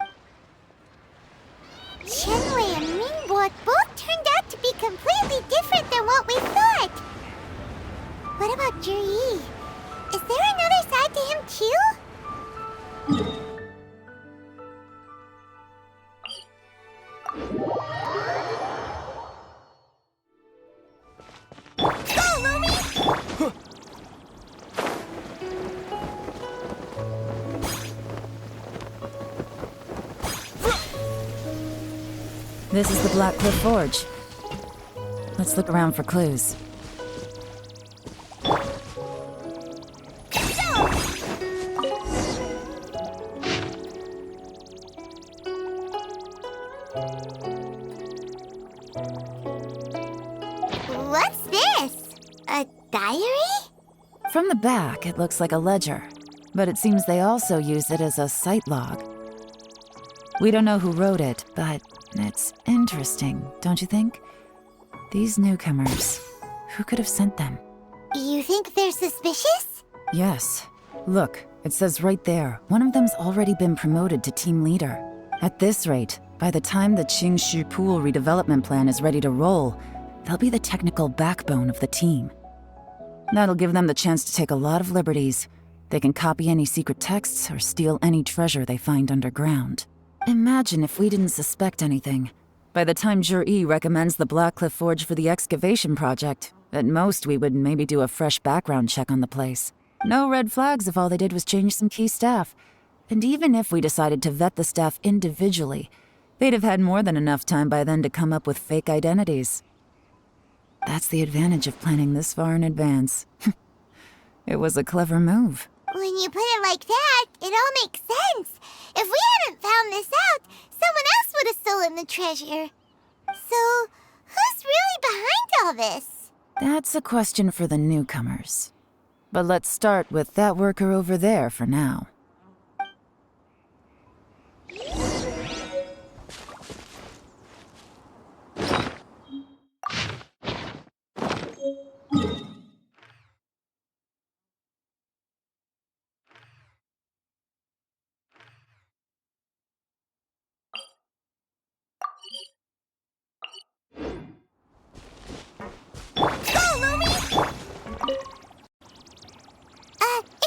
Shenwei and Mingbo both turned out to be completely different than what we thought. What about Jur-E? Is there another side to him too? Go, Lumi! This is the Blackcliff Forge. Let's look around for clues. What's this? A diary? From the back, it looks like a ledger, but it seems they also use it as a site log. We don't know who wrote it, but it's interesting, don't you think? These newcomers, who could have sent them? You think they're suspicious? Yes. Look, it says right there, one of them's already been promoted to team leader. At this rate, by the time the Qingshu Pool redevelopment plan is ready to roll, they'll be the technical backbone of the team. That'll give them the chance to take a lot of liberties. They can copy any secret texts or steal any treasure they find underground. Imagine if we didn't suspect anything. By the time Jur-E recommends the Blackcliff Forge for the excavation project, at most we would maybe do a fresh background check on the place. No red flags if all they did was change some key staff. And even if we decided to vet the staff individually, they'd have had more than enough time by then to come up with fake identities. That's the advantage of planning this far in advance. It was a clever move. When you put it like that, it all makes sense. If we hadn't found this out, someone else would have stolen the treasure. So, who's really behind all this? That's a question for the newcomers. But let's start with that worker over there for now.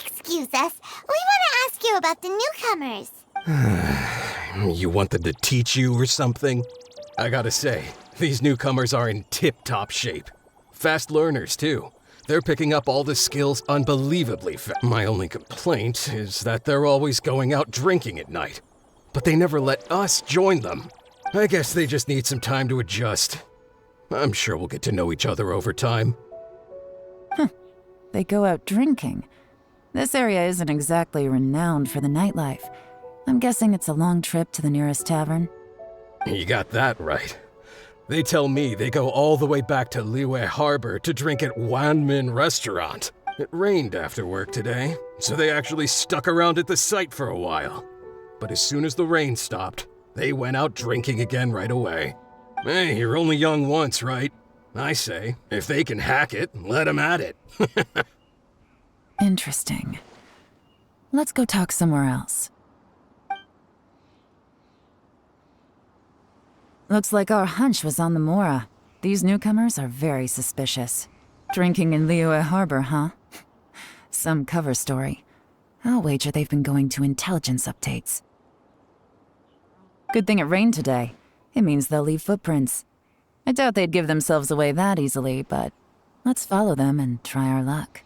Excuse us. We want to ask you about the newcomers. You want them to teach you or something? I gotta say, these newcomers are in tip-top shape. Fast learners, too. They're picking up all the skills unbelievably fast. My only complaint is that they're always going out drinking at night. But they never let us join them. I guess they just need some time to adjust. I'm sure we'll get to know each other over time. They go out drinking. This area isn't exactly renowned for the nightlife. I'm guessing it's a long trip to the nearest tavern. You got that right. They tell me they go all the way back to Liyue Harbor to drink at Wanmin Restaurant. It rained after work today, so they actually stuck around at the site for a while. But as soon as the rain stopped, they went out drinking again right away. Hey, you're only young once, right? I say, if they can hack it, let 'em at it. Interesting. Let's go talk somewhere else. Looks like our hunch was on the mora. These newcomers are very suspicious. Drinking in Liyue Harbor, huh? Some cover story. I'll wager they've been going to intelligence updates. Good thing it rained today. It means they'll leave footprints. I doubt they'd give themselves away that easily, but let's follow them and try our luck.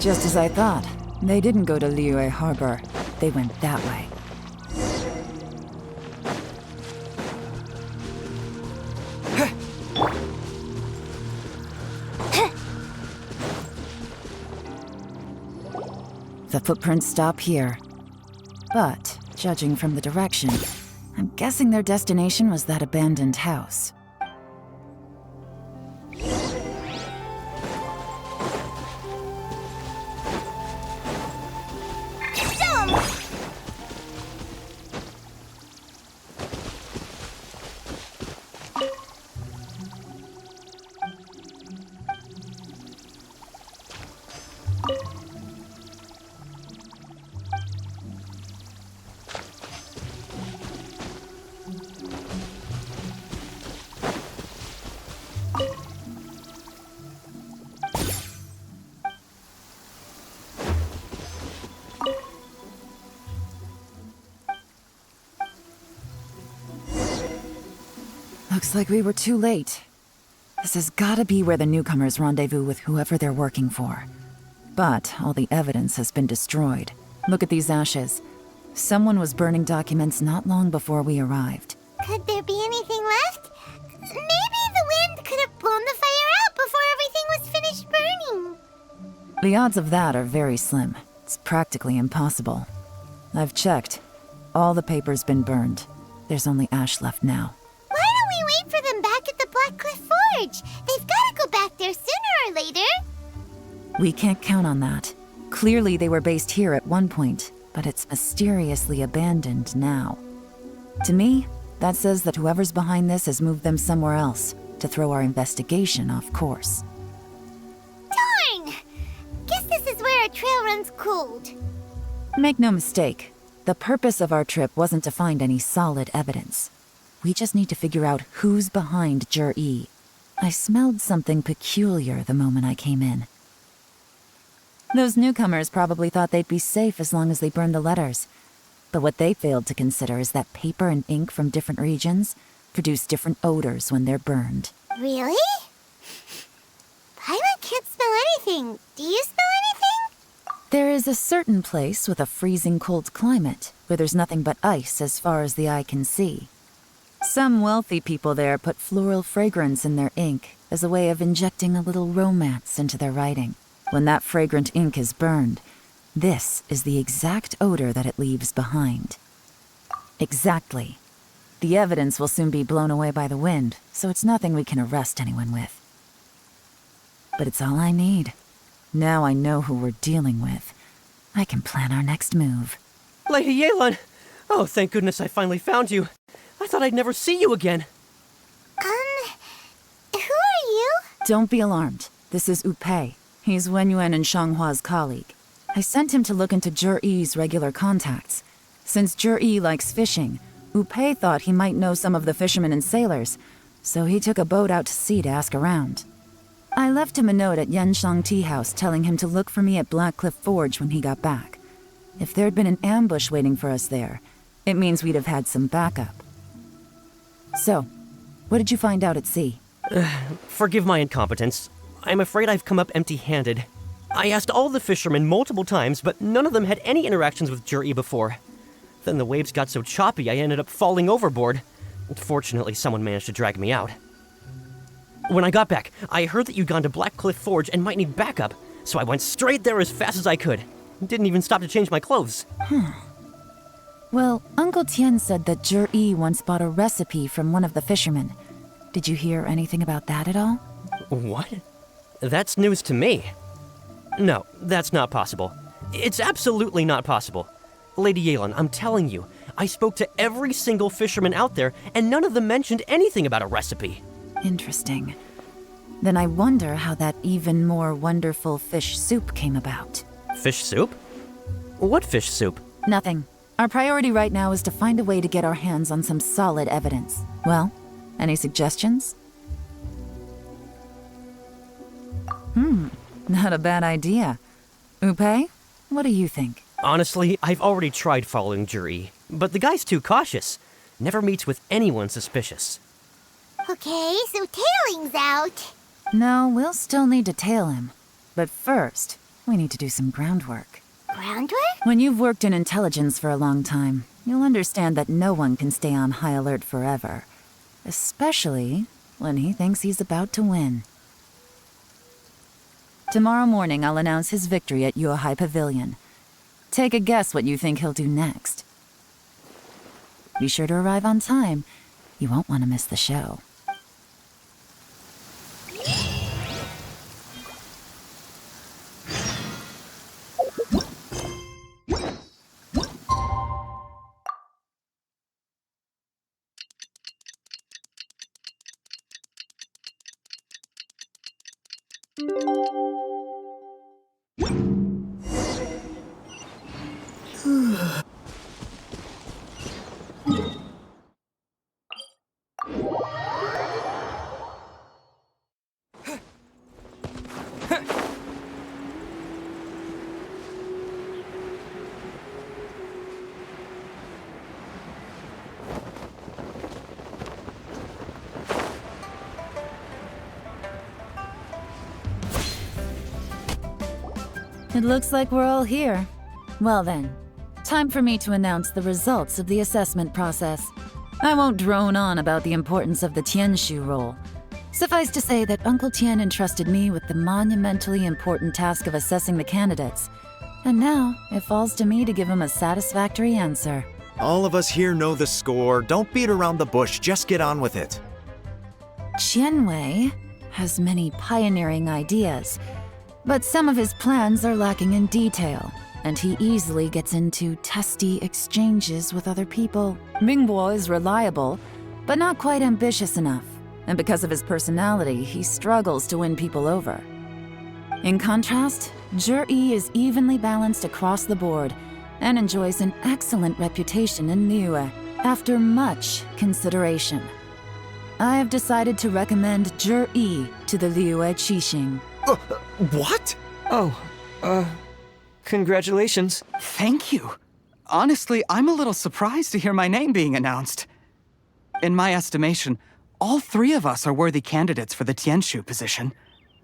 Just as I thought. They didn't go to Liyue Harbor. They went that way. The footprints stop here. But, judging from the direction, I'm guessing their destination was that abandoned house. Looks like we were too late. This has gotta be where the newcomers rendezvous with whoever they're working for. But all the evidence has been destroyed. Look at these ashes. Someone was burning documents not long before we arrived. Could there be anything left? Maybe the wind could have blown the fire out before everything was finished burning. The odds of that are very slim. It's practically impossible. I've checked. All the paper's been burned. There's only ash left now. Why don't we wait for them back at the Black Cliff Forge? They've got to go back there sooner or later. We can't count on that. Clearly they were based here at one point, but it's mysteriously abandoned now. To me, that says that whoever's behind this has moved them somewhere else to throw our investigation off course. Darn! Guess this is where our trail runs cold. Make no mistake, the purpose of our trip wasn't to find any solid evidence. We just need to figure out who's behind Jur-E. I smelled something peculiar the moment I came in. Those newcomers probably thought they'd be safe as long as they burned the letters. But what they failed to consider is that paper and ink from different regions produce different odors when they're burned. Really? Paimon can't smell anything. Do you smell anything? There is a certain place with a freezing cold climate where there's nothing but ice as far as the eye can see. Some wealthy people there put floral fragrance in their ink as a way of injecting a little romance into their writing. When that fragrant ink is burned, this is the exact odor that it leaves behind. Exactly. The evidence will soon be blown away by the wind, so it's nothing we can arrest anyone with. But it's all I need. Now I know who we're dealing with. I can plan our next move. Lady Yelan! Oh, thank goodness I finally found you. I thought I'd never see you again. Who are you? Don't be alarmed. This is Upei. He's Wenyuan and Shanghua's colleague. I sent him to look into Jur-E's regular contacts. Since Jur-E likes fishing, Upei thought he might know some of the fishermen and sailors, so he took a boat out to sea to ask around. I left him a note at Yenshang Tea House telling him to look for me at Blackcliff Forge when he got back. If there'd been an ambush waiting for us there, it means we'd have had some backup. So, what did you find out at sea? Forgive my incompetence. I'm afraid I've come up empty-handed. I asked all the fishermen multiple times, but none of them had any interactions with Jur-E before. Then the waves got so choppy I ended up falling overboard. Fortunately, someone managed to drag me out. When I got back, I heard that you'd gone to Blackcliff Forge and might need backup, so I went straight there as fast as I could. Didn't even stop to change my clothes. Well, Uncle Tien said that Jur-E once bought a recipe from one of the fishermen. Did you hear anything about that at all? What? That's news to me. No, that's not possible. It's absolutely not possible. Lady Yelan, I'm telling you, I spoke to every single fisherman out there, and none of them mentioned anything about a recipe. Interesting. Then I wonder how that even more wonderful fish soup came about. Fish soup? What fish soup? Nothing. Our priority right now is to find a way to get our hands on some solid evidence. Well, any suggestions? Not a bad idea. Upei, what do you think? Honestly, I've already tried following Jur-E, but the guy's too cautious. Never meets with anyone suspicious. Okay, so tailing's out. No, we'll still need to tail him. But first, we need to do some groundwork. Groundwork? When you've worked in intelligence for a long time, you'll understand that no one can stay on high alert forever. Especially when he thinks he's about to win. Tomorrow morning, I'll announce his victory at Yuehai Pavilion. Take a guess what you think he'll do next. Be sure to arrive on time. You won't want to miss the show. It looks like we're all here. Well then, time for me to announce the results of the assessment process. I won't drone on about the importance of the Tianshu role. Suffice to say that Uncle Tien entrusted me with the monumentally important task of assessing the candidates. And now, it falls to me to give him a satisfactory answer. All of us here know the score. Don't beat around the bush, just get on with it. Qianwei has many pioneering ideas, but some of his plans are lacking in detail, and he easily gets into testy exchanges with other people. Mingbo is reliable, but not quite ambitious enough, and because of his personality, he struggles to win people over. In contrast, Jur-E is evenly balanced across the board and enjoys an excellent reputation in Liyue. After much consideration, I have decided to recommend Jur-E to the Liyue Qixing. What? Congratulations. Thank you. Honestly, I'm a little surprised to hear my name being announced. In my estimation, all three of us are worthy candidates for the Tianshu position.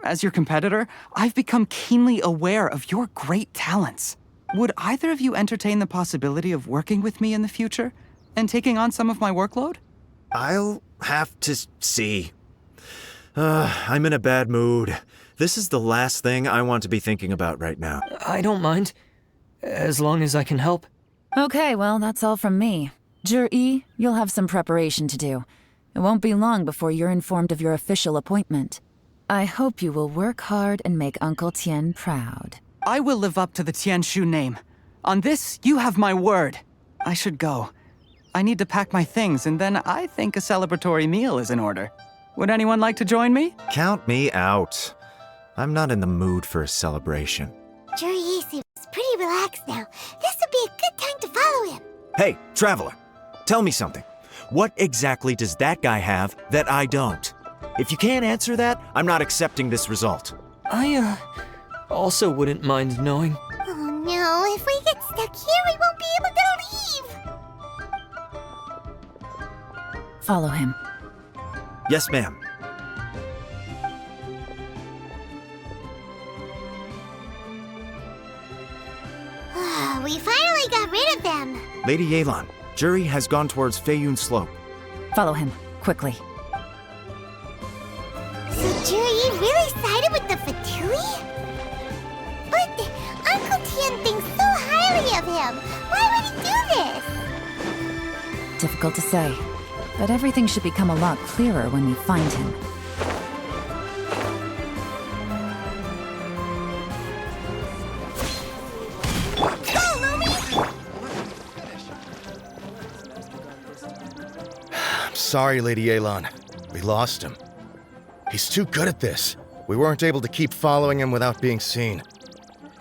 As your competitor, I've become keenly aware of your great talents. Would either of you entertain the possibility of working with me in the future and taking on some of my workload? I'll have to see. I'm in a bad mood. This is the last thing I want to be thinking about right now. I don't mind, as long as I can help. Okay, well, that's all from me. Jur-E, you'll have some preparation to do. It won't be long before you're informed of your official appointment. I hope you will work hard and make Uncle Tien proud. I will live up to the Tianshu name. On this, you have my word. I should go. I need to pack my things, and then I think a celebratory meal is in order. Would anyone like to join me? Count me out. I'm not in the mood for a celebration. Jur-E seems pretty relaxed now. This would be a good time to follow him. Hey, Traveler, tell me something. What exactly does that guy have that I don't? If you can't answer that, I'm not accepting this result. I, also wouldn't mind knowing. Oh no, if we get stuck here, we won't be able to leave. Follow him. Yes, ma'am. We finally got rid of them. Lady Yelan, Jury has gone towards Feiyun Slope. Follow him, quickly. So Jury really sided with the Fatui? But Uncle Tian thinks so highly of him. Why would he do this? Difficult to say, but everything should become a lot clearer when we find him. Sorry, Lady Yelan. We lost him. He's too good at this. We weren't able to keep following him without being seen.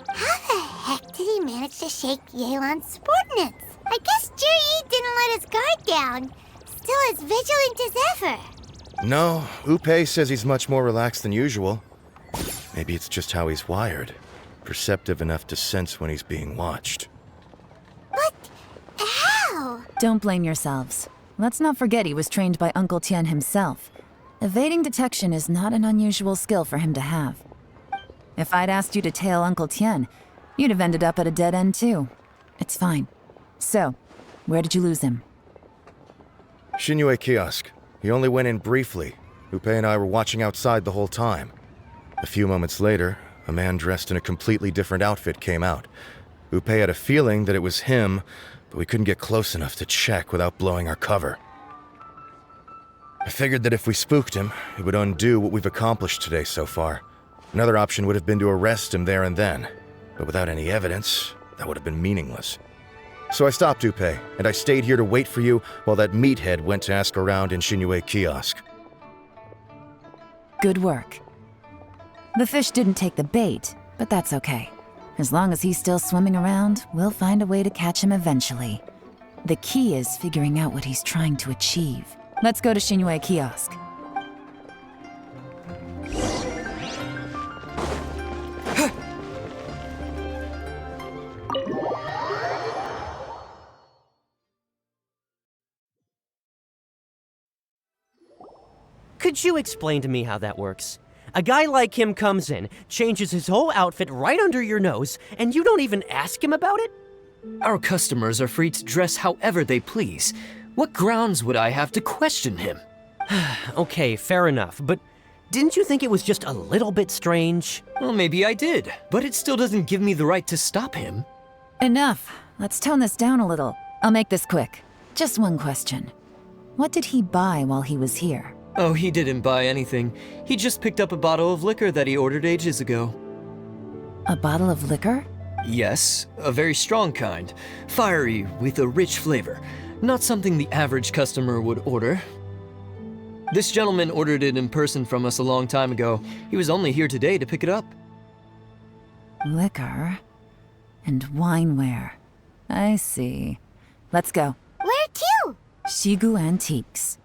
How the heck did he manage to shake Yelan's subordinates? I guess Juyi didn't let his guard down. Still as vigilant as ever. No, Upe says he's much more relaxed than usual. Maybe it's just how he's wired. Perceptive enough to sense when he's being watched. But how? Don't blame yourselves. Let's not forget he was trained by Uncle Tian himself. Evading detection is not an unusual skill for him to have. If I'd asked you to tail Uncle Tian, you'd have ended up at a dead end too. It's fine. So, where did you lose him? Xinyue Kiosk. He only went in briefly. Upe and I were watching outside the whole time. A few moments later, a man dressed in a completely different outfit came out. Upe had a feeling that it was him, but we couldn't get close enough to check without blowing our cover. I figured that if we spooked him, it would undo what we've accomplished today so far. Another option would have been to arrest him there and then, but without any evidence, that would have been meaningless. So I stopped Upe, and I stayed here to wait for you while that meathead went to ask around in Xinyue Kiosk. Good work. The fish didn't take the bait, but that's okay. As long as he's still swimming around, we'll find a way to catch him eventually. The key is figuring out what he's trying to achieve. Let's go to Xinyue Kiosk. Could you explain to me how that works? A guy like him comes in, changes his whole outfit right under your nose, and you don't even ask him about it? Our customers are free to dress however they please. What grounds would I have to question him? Okay, fair enough, but didn't you think it was just a little bit strange? Well, maybe I did, but it still doesn't give me the right to stop him. Enough. Let's tone this down a little. I'll make this quick. Just one question. What did he buy while he was here? Oh, he didn't buy anything. He just picked up a bottle of liquor that he ordered ages ago. A bottle of liquor? Yes, a very strong kind. Fiery, with a rich flavor. Not something the average customer would order. This gentleman ordered it in person from us a long time ago. He was only here today to pick it up. Liquor and wineware. I see. Let's go. Where to? Shigu Antiques.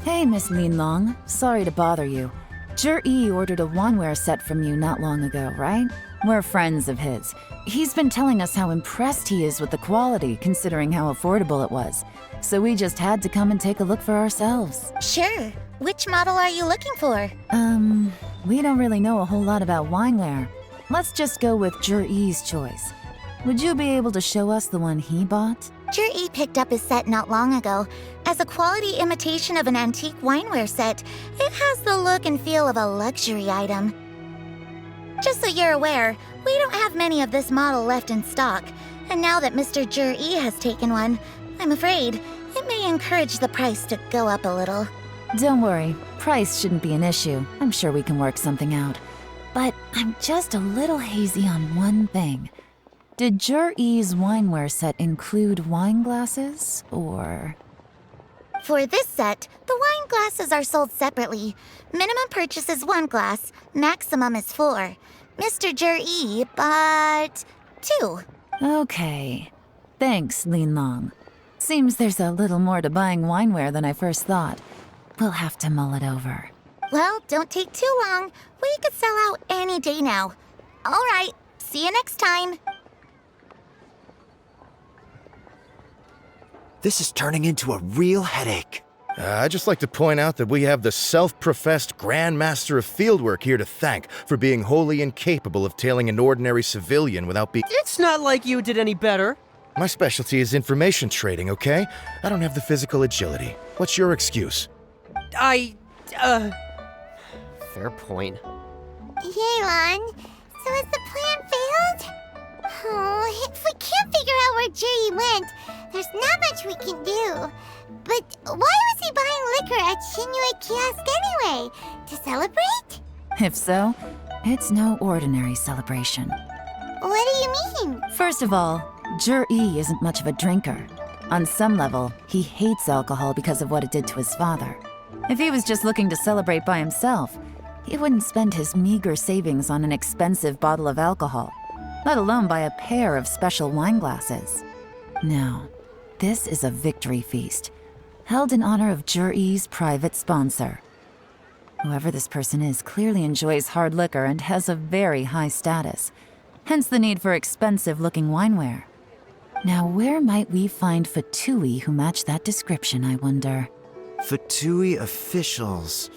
Hey, Miss Lin Long. Sorry to bother you. Zhi ordered a wanware set from you not long ago, right? We're friends of his. He's been telling us how impressed he is with the quality, considering how affordable it was. So we just had to come and take a look for ourselves. Sure. Which model are you looking for? We don't really know a whole lot about wineware. Let's just go with Zhi's choice. Would you be able to show us the one he bought? Zhi picked up his set not long ago. As a quality imitation of an antique wineware set, it has the look and feel of a luxury item. Just so you're aware, We don't have many of this model left in stock, and now that Mr. Jur-E has taken one, I'm afraid it may encourage the price to go up a little. Don't worry, price shouldn't be an issue. I'm sure we can work something out. But I'm just a little hazy on one thing. Did Jur-E's wineware set include wine glasses, or...? For this set, the wine glasses are sold separately. Minimum purchase is 1 glass, maximum is 4. Mr. Jur-E bought 2. Okay. Thanks, Lin Long. Seems there's a little more to buying wineware than I first thought. We'll have to mull it over. Well, don't take too long. We could sell out any day now. All right, see you next time. This is turning into a real headache. I'd just like to point out that we have the self-professed Grand Master of Fieldwork here to thank for being wholly incapable of tailing an ordinary civilian without being... It's not like you did any better. My specialty is information trading, okay? I don't have the physical agility. What's your excuse? Fair point. Yelan, so has the plan failed? Oh, if we can't figure out where Juri went, there's not much we can do. But why was he buying liquor at Shinue Kiosk anyway? To celebrate? If so, it's no ordinary celebration. What do you mean? First of all, Jur-E isn't much of a drinker. On some level, he hates alcohol because of what it did to his father. If he was just looking to celebrate by himself, he wouldn't spend his meager savings on an expensive bottle of alcohol, let alone buy a pair of special wine glasses. No, this is a victory feast, held in honor of Jur-E's private sponsor. Whoever this person is clearly enjoys hard liquor and has a very high status, hence the need for expensive-looking wineware. Now, where might we find Fatui who match that description, I wonder? Fatui officials.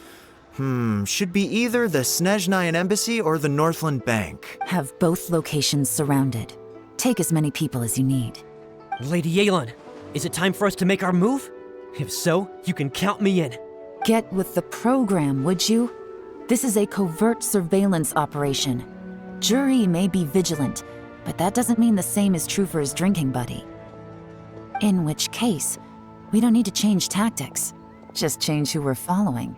Should be either the Snezhnayan Embassy or the Northland Bank. Have both locations surrounded. Take as many people as you need. Lady Yelan, is it time for us to make our move? If so, you can count me in. Get with the program, would you? This is a covert surveillance operation. Jur-E may be vigilant, but that doesn't mean the same is true for his drinking buddy. In which case, we don't need to change tactics. Just change who we're following.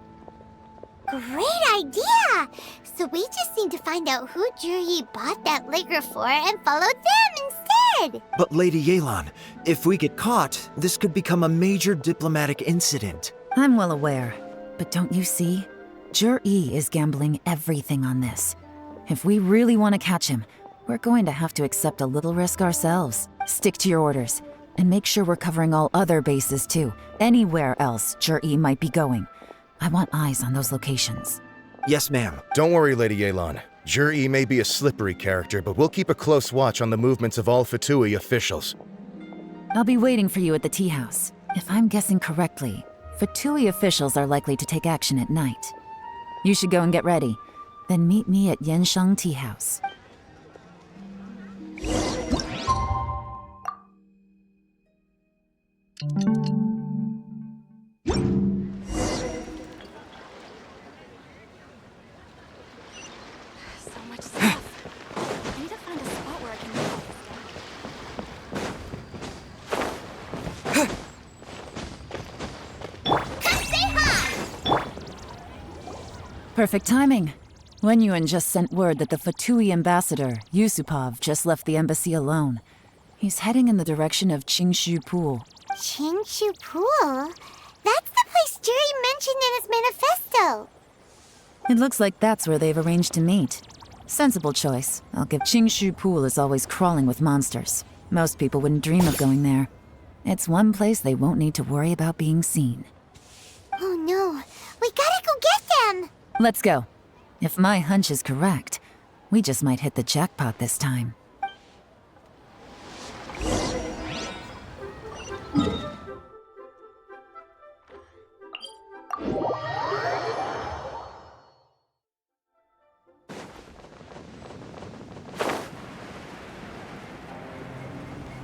Great idea! So we just need to find out who Juri bought that liquor for and follow them instead! But Lady Yelan, if we get caught, this could become a major diplomatic incident. I'm well aware, but don't you see? Jur-E is gambling everything on this. If we really want to catch him, we're going to have to accept a little risk ourselves. Stick to your orders, and make sure we're covering all other bases too. Anywhere else Jur-E might be going. I want eyes on those locations. Yes, ma'am. Don't worry, Lady Yelan. Jur-E may be a slippery character, but we'll keep a close watch on the movements of all Fatui officials. I'll be waiting for you at the tea house. If I'm guessing correctly, Fatui officials are likely to take action at night. You should go and get ready. Then meet me at Yenshang Tea House. Perfect timing. Wenyuan just sent word that the Fatui ambassador, Yusupov, just left the embassy alone. He's heading in the direction of Qingshu Pool. Qingshu Pool? That's the place Juri mentioned in his manifesto. It looks like that's where they've arranged to meet. Sensible choice. I'll give Qingshu Pool is always crawling with monsters. Most people wouldn't dream of going there. It's one place they won't need to worry about being seen. Oh no, we gotta go get them! Let's go. If my hunch is correct, we just might hit the jackpot this time.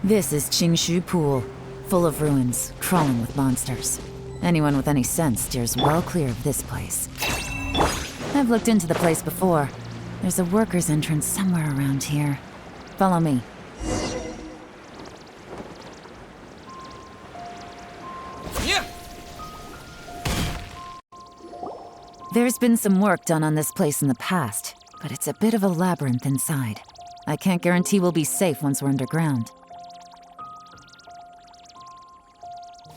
This is Qingshu Pool, full of ruins, crawling with monsters. Anyone with any sense steers well clear of this place. I've looked into the place before. There's a worker's entrance somewhere around here. Follow me. Yeah. There's been some work done on this place in the past, but it's a bit of a labyrinth inside. I can't guarantee we'll be safe once we're underground.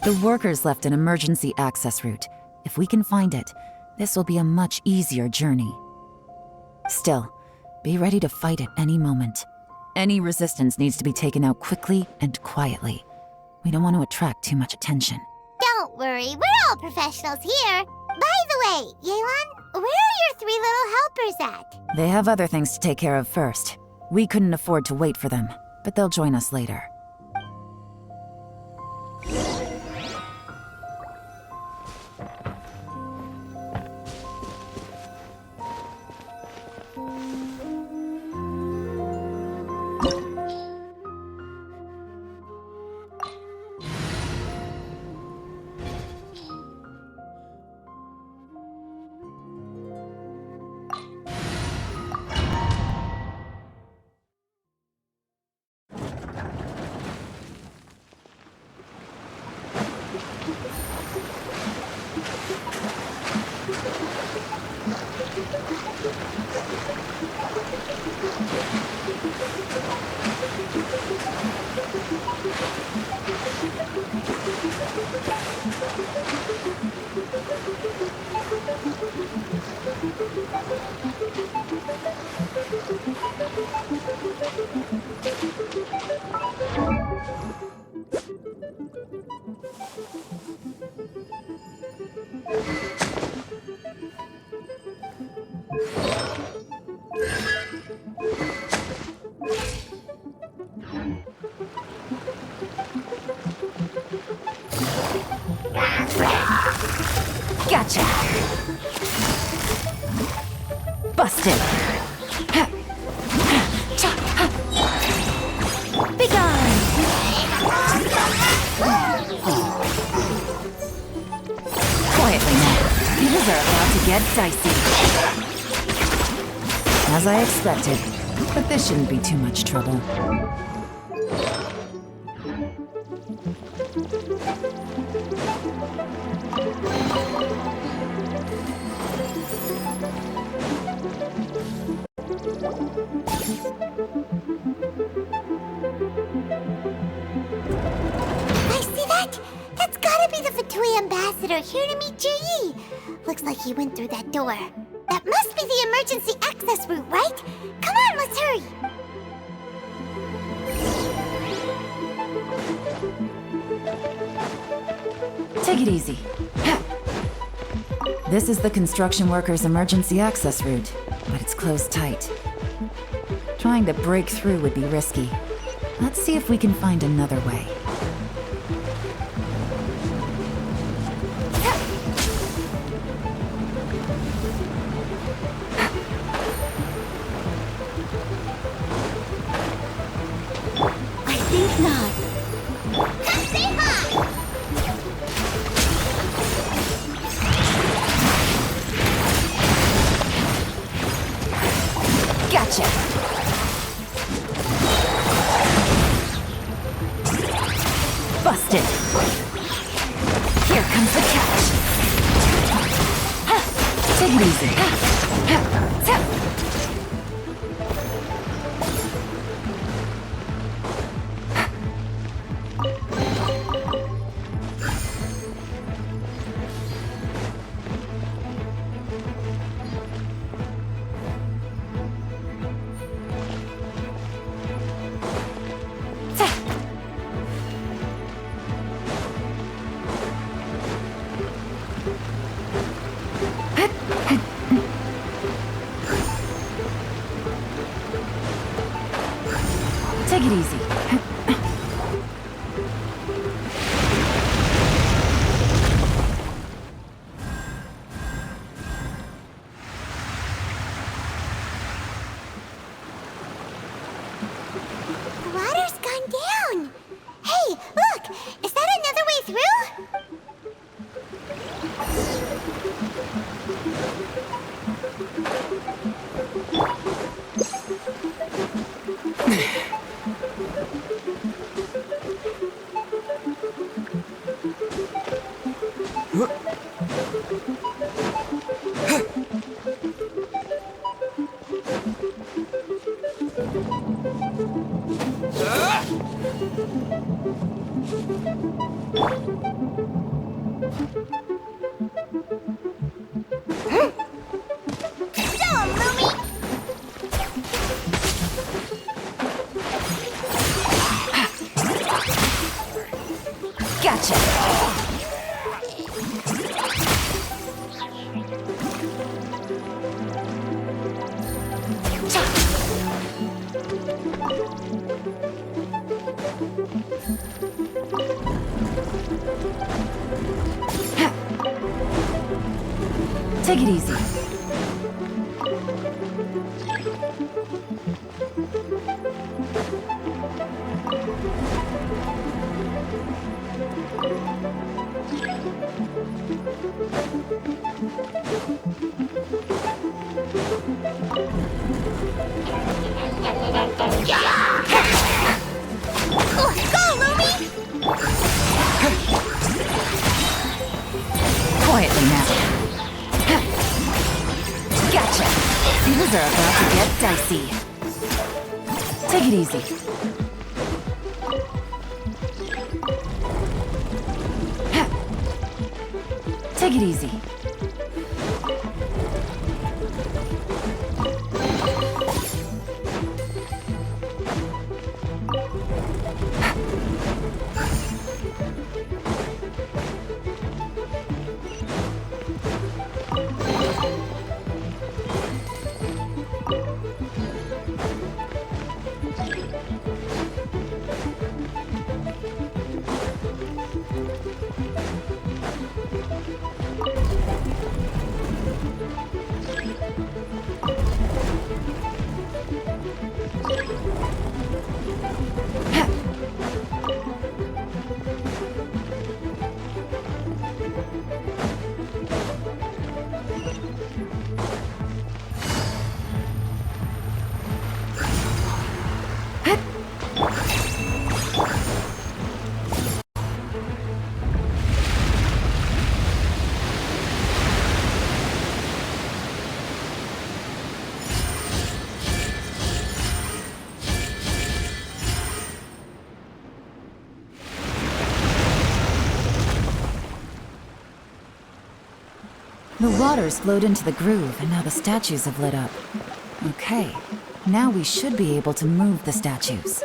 The workers left an emergency access route. If we can find it, this will be a much easier journey. Still, be ready to fight at any moment. Any resistance needs to be taken out quickly and quietly. We don't want to attract too much attention. Don't worry, we're all professionals here. By the way, Yelan, where are your 3 little helpers at? They have other things to take care of first. We couldn't afford to wait for them, but they'll join us later. Gotcha! Busted! Be gone! Quietly now. Things are about to get dicey. As I expected, but this shouldn't be too much trouble. Here to meet Ji. Looks like he went through that door. That must be the emergency access route, right? Come on, let's hurry. Take it easy. This is the construction workers' emergency access route, but it's closed tight. Trying to break through would be risky. Let's see if we can find another way. Busted! Here comes the catch! Take it easy. Gotcha! Take it easy. Quietly now. Gotcha! Things are about to get dicey. Take it easy. Take it easy. The water's flowed into the groove, and now the statues have lit up. Okay, now we should be able to move the statues.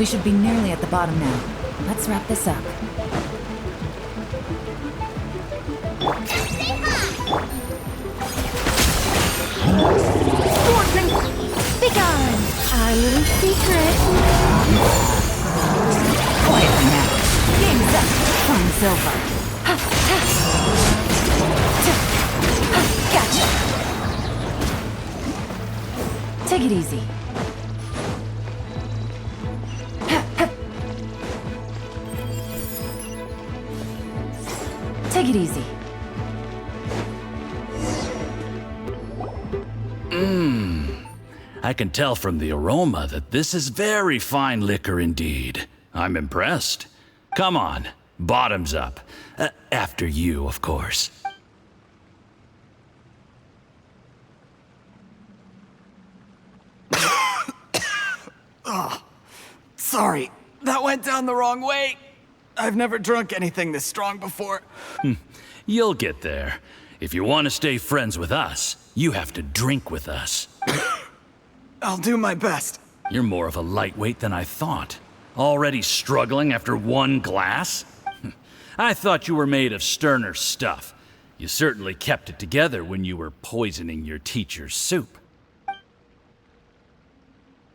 We should be nearly at the bottom now. Let's wrap this up. Begone! Our little secret. Quietly now. Game's up. Fun's over. Gotcha. Take it easy. Take it easy. I can tell from the aroma that this is very fine liquor indeed. I'm impressed. Come on, bottoms up. After you, of course. Oh, sorry. That went down the wrong way. I've never drunk anything this strong before. You'll get there. If you want to stay friends with us, you have to drink with us. I'll do my best. You're more of a lightweight than I thought. Already struggling after one glass? I thought you were made of sterner stuff. You certainly kept it together when you were poisoning your teacher's soup.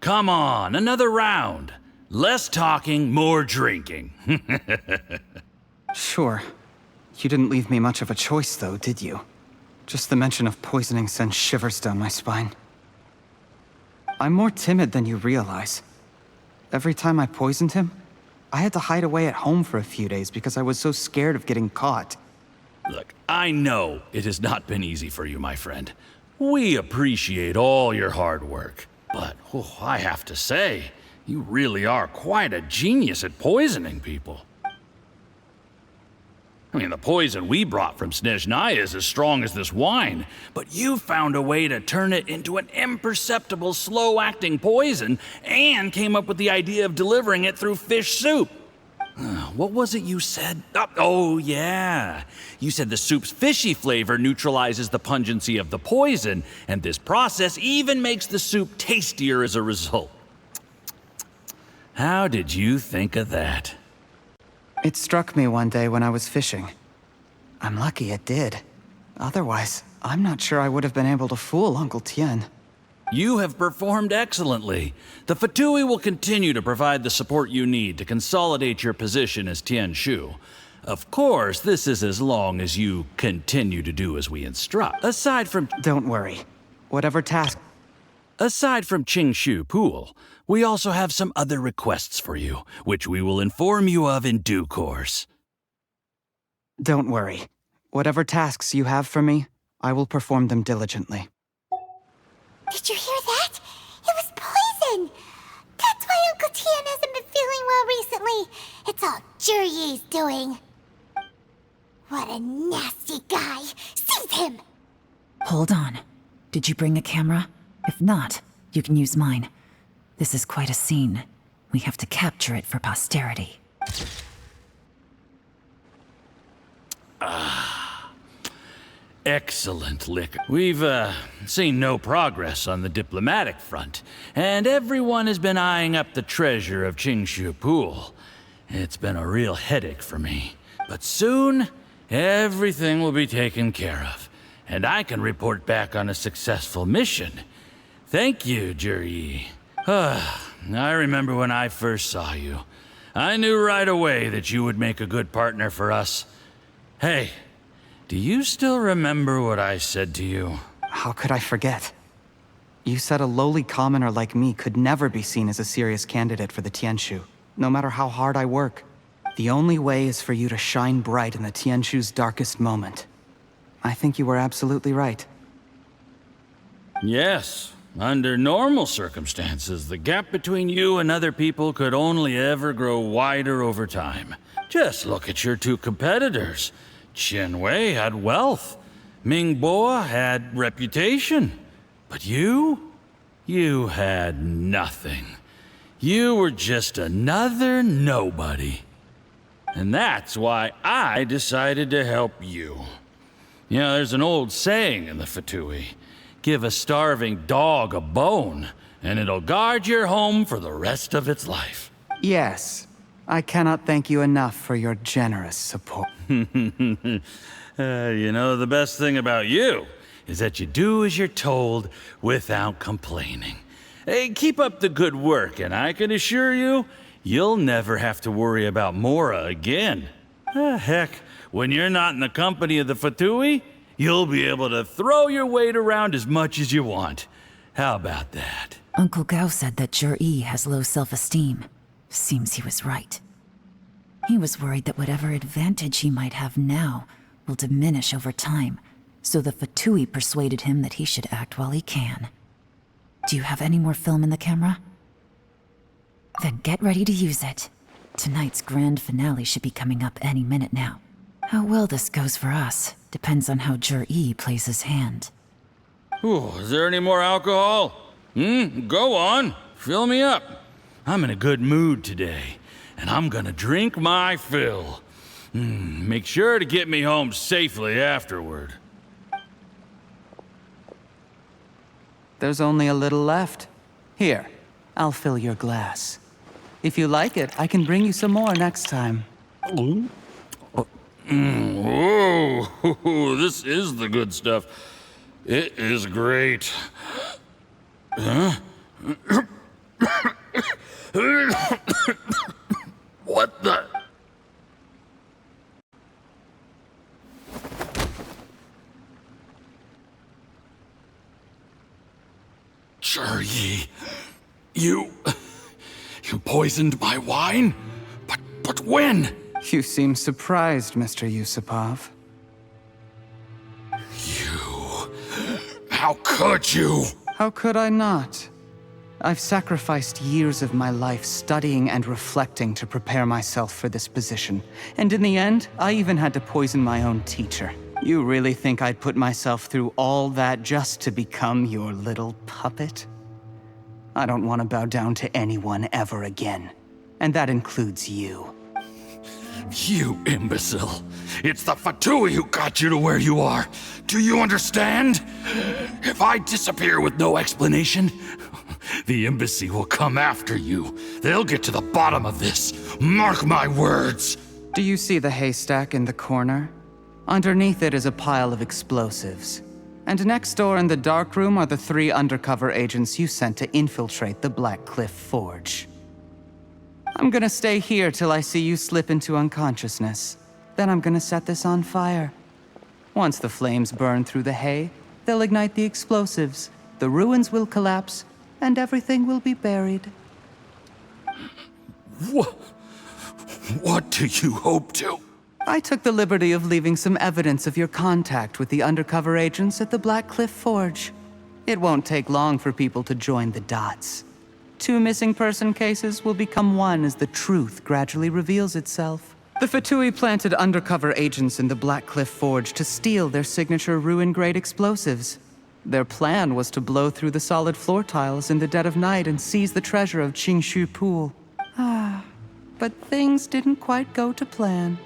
Come on, another round. Less talking, more drinking. Sure. You didn't leave me much of a choice, though, did you? Just the mention of poisoning sends shivers down my spine. I'm more timid than you realize. Every time I poisoned him, I had to hide away at home for a few days because I was so scared of getting caught. Look, I know it has not been easy for you, my friend. We appreciate all your hard work. But I have to say, you really are quite a genius at poisoning people. I mean, the poison we brought from Snezhnaya is as strong as this wine, but you found a way to turn it into an imperceptible, slow-acting poison and came up with the idea of delivering it through fish soup. What was it you said? Oh, yeah. You said the soup's fishy flavor neutralizes the pungency of the poison, and this process even makes the soup tastier as a result. How did you think of that? It struck me one day when I was fishing. I'm lucky it did. Otherwise, I'm not sure I would have been able to fool Uncle Tien. You have performed excellently. The Fatui will continue to provide the support you need to consolidate your position as Tien Shu. Of course, this is as long as you continue to do as we instruct. Aside from... Don't worry. Whatever task... Aside from Qingshu Pool, we also have some other requests for you, which we will inform you of in due course. Don't worry. Whatever tasks you have for me, I will perform them diligently. Did you hear that? It was poison! That's why Uncle Tien hasn't been feeling well recently. It's all Jurye's doing. What a nasty guy! Seize him! Hold on. Did you bring a camera? If not, you can use mine. This is quite a scene. We have to capture it for posterity. Excellent liquor. We've, seen no progress on the diplomatic front, and everyone has been eyeing up the treasure of Qingshu Pool. It's been a real headache for me. But soon, everything will be taken care of, and I can report back on a successful mission. Thank you, Jurye. I remember when I first saw you. I knew right away that you would make a good partner for us. Hey, do you still remember what I said to you? How could I forget? You said a lowly commoner like me could never be seen as a serious candidate for the Tianshu, no matter how hard I work. The only way is for you to shine bright in the Tianshu's darkest moment. I think you were absolutely right. Yes. Under normal circumstances, the gap between you and other people could only ever grow wider over time. Just look at your two competitors. Qianwei had wealth. Mingbo had reputation. But you had nothing. You were just another nobody. And that's why I decided to help you. You know, there's an old saying in the Fatui. Give a starving dog a bone, and it'll guard your home for the rest of its life. Yes. I cannot thank you enough for your generous support. You know, the best thing about you is that you do as you're told without complaining. Hey, keep up the good work, and I can assure you, you'll never have to worry about Mora again. Heck, when you're not in the company of the Fatui, you'll be able to throw your weight around as much as you want. How about that? Uncle Gao said that Jur-E has low self-esteem. Seems he was right. He was worried that whatever advantage he might have now will diminish over time, so the Fatui persuaded him that he should act while he can. Do you have any more film in the camera? Then get ready to use it. Tonight's grand finale should be coming up any minute now. How well this goes for us depends on how Jur-E plays his hand. Ooh, is there any more alcohol? Go on. Fill me up. I'm in a good mood today, and I'm gonna drink my fill. Make sure to get me home safely afterward. There's only a little left. Here, I'll fill your glass. If you like it, I can bring you some more next time. Whoa, this is the good stuff. It is great. Huh? What the? Jur-E, you poisoned my wine? But when? You seem surprised, Mr. Yusupov. How could you? How could I not? I've sacrificed years of my life studying and reflecting to prepare myself for this position. And in the end, I even had to poison my own teacher. You really think I'd put myself through all that just to become your little puppet? I don't want to bow down to anyone ever again. And that includes you. You imbecile. It's the Fatui who got you to where you are. Do you understand? If I disappear with no explanation, the embassy will come after you. They'll get to the bottom of this. Mark my words. Do you see the haystack in the corner? Underneath it is a pile of explosives. And next door in the dark room are the 3 undercover agents you sent to infiltrate the Black Cliff Forge. I'm gonna stay here till I see you slip into unconsciousness. Then I'm gonna set this on fire. Once the flames burn through the hay, they'll ignite the explosives, the ruins will collapse, and everything will be buried. What do you hope to? I took the liberty of leaving some evidence of your contact with the undercover agents at the Black Cliff Forge. It won't take long for people to join the dots. 2 missing person cases will become one as the truth gradually reveals itself. The Fatui planted undercover agents in the Black Cliff Forge to steal their signature ruin-grade explosives. Their plan was to blow through the solid floor tiles in the dead of night and seize the treasure of Qingshu Pool. But things didn't quite go to plan.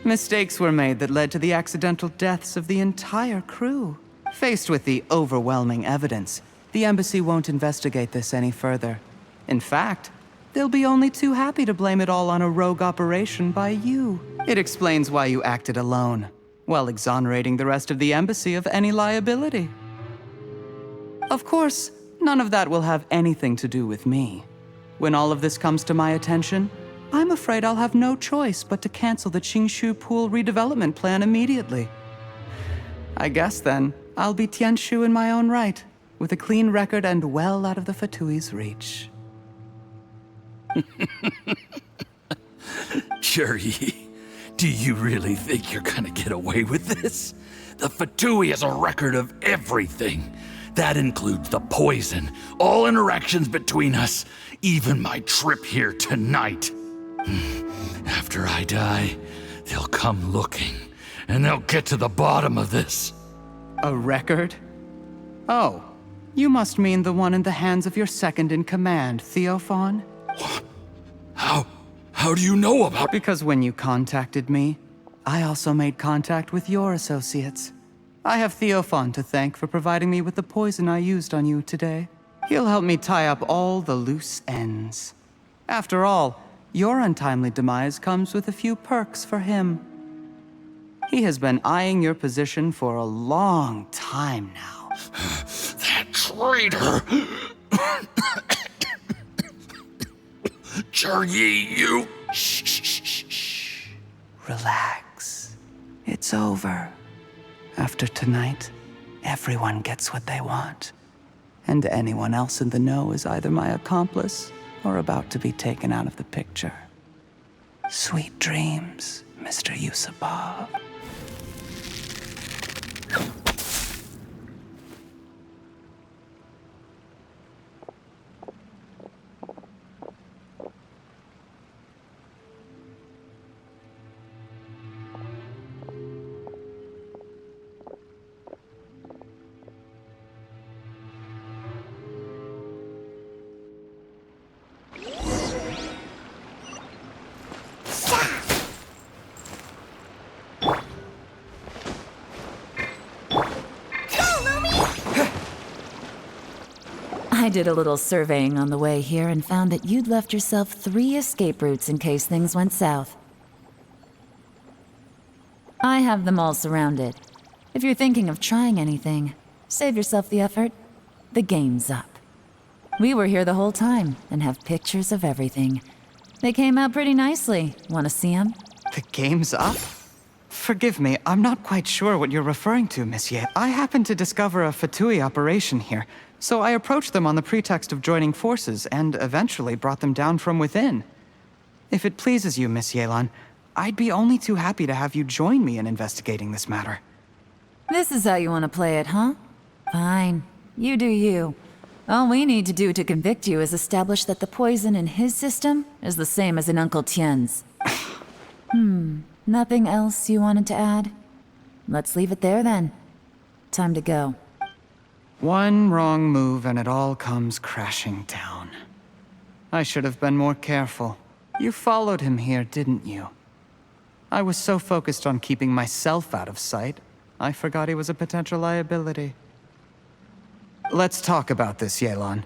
Mistakes were made that led to the accidental deaths of the entire crew. Faced with the overwhelming evidence, the embassy won't investigate this any further. In fact, they'll be only too happy to blame it all on a rogue operation by you. It explains why you acted alone, while exonerating the rest of the embassy of any liability. Of course, none of that will have anything to do with me. When all of this comes to my attention, I'm afraid I'll have no choice but to cancel the Qingshu Pool redevelopment plan immediately. I guess then, I'll be Tianshu in my own right, with a clean record and well out of the Fatui's reach. Jur-E, do you really think you're gonna get away with this? The Fatui has a record of everything. That includes the poison, all interactions between us, even my trip here tonight. After I die, they'll come looking, and they'll get to the bottom of this. A record? Oh, you must mean the one in the hands of your second-in-command, Theophan? What? How do you know about— Because when you contacted me, I also made contact with your associates. I have Theophan to thank for providing me with the poison I used on you today. He'll help me tie up all the loose ends. After all, your untimely demise comes with a few perks for him. He has been eyeing your position for a long time now. That traitor! Juryi, you... Shh. Relax. It's over. After tonight, everyone gets what they want. And anyone else in the know is either my accomplice or about to be taken out of the picture. Sweet dreams, Mr. Yusupov. I did a little surveying on the way here and found that you'd left yourself 3 escape routes in case things went south. I have them all surrounded. If you're thinking of trying anything, save yourself the effort. The game's up. We were here the whole time and have pictures of everything. They came out pretty nicely. Want to see them? The game's up? Forgive me, I'm not quite sure what you're referring to, Miss Ye. I happened to discover a Fatui operation here, so I approached them on the pretext of joining forces and eventually brought them down from within. If it pleases you, Miss Yelan, I'd be only too happy to have you join me in investigating this matter. This is how you want to play it, huh? Fine. You do you. All we need to do to convict you is establish that the poison in his system is the same as in Uncle Tien's. Nothing else you wanted to add? Let's leave it there then. Time to go. One wrong move and it all comes crashing down. I should have been more careful. You followed him here, didn't you? I was so focused on keeping myself out of sight, I forgot he was a potential liability. Let's talk about this, Yelan.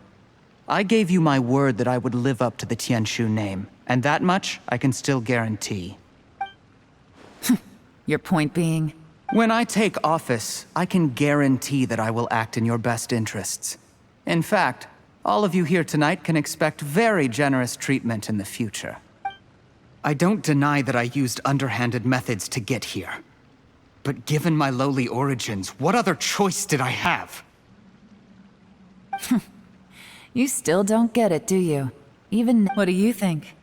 I gave you my word that I would live up to the Tianshu name, and that much I can still guarantee. Your point being? When I take office, I can guarantee that I will act in your best interests. In fact, all of you here tonight can expect very generous treatment in the future. I don't deny that I used underhanded methods to get here. But given my lowly origins, what other choice did I have? You still don't get it, do you? Even... What do you think?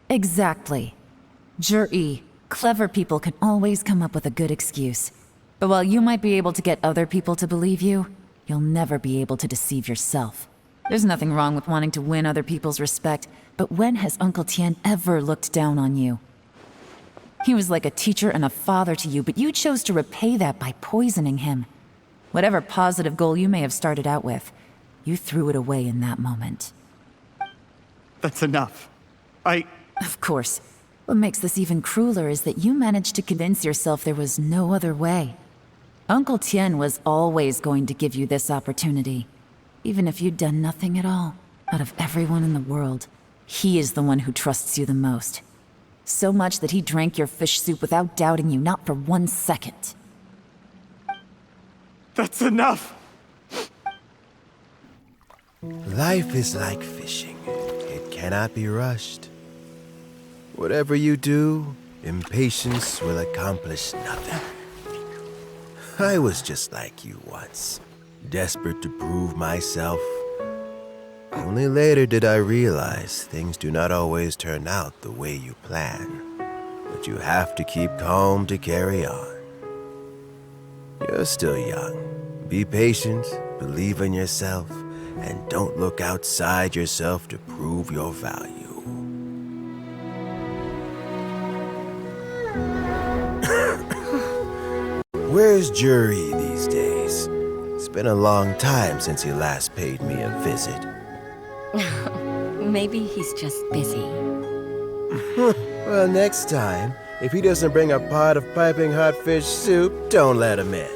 Exactly. Jur-E, clever people can always come up with a good excuse. But while you might be able to get other people to believe you, you'll never be able to deceive yourself. There's nothing wrong with wanting to win other people's respect, but when has Uncle Tien ever looked down on you? He was like a teacher and a father to you, but you chose to repay that by poisoning him. Whatever positive goal you may have started out with, you threw it away in that moment. That's enough. Of course. What makes this even crueler is that you managed to convince yourself there was no other way. Uncle Tien was always going to give you this opportunity, even if you'd done nothing at all. Out of everyone in the world, he is the one who trusts you the most. So much that he drank your fish soup without doubting you, not for 1 second. That's enough! Life is like fishing. It cannot be rushed. Whatever you do, impatience will accomplish nothing. I was just like you once, desperate to prove myself. Only later did I realize things do not always turn out the way you plan, but you have to keep calm to carry on. You're still young. Be patient, believe in yourself, and don't look outside yourself to prove your value. Where's Jur-E these days? It's been a long time since he last paid me a visit. Maybe he's just busy. Well, next time, if he doesn't bring a pot of piping hot fish soup, don't let him in.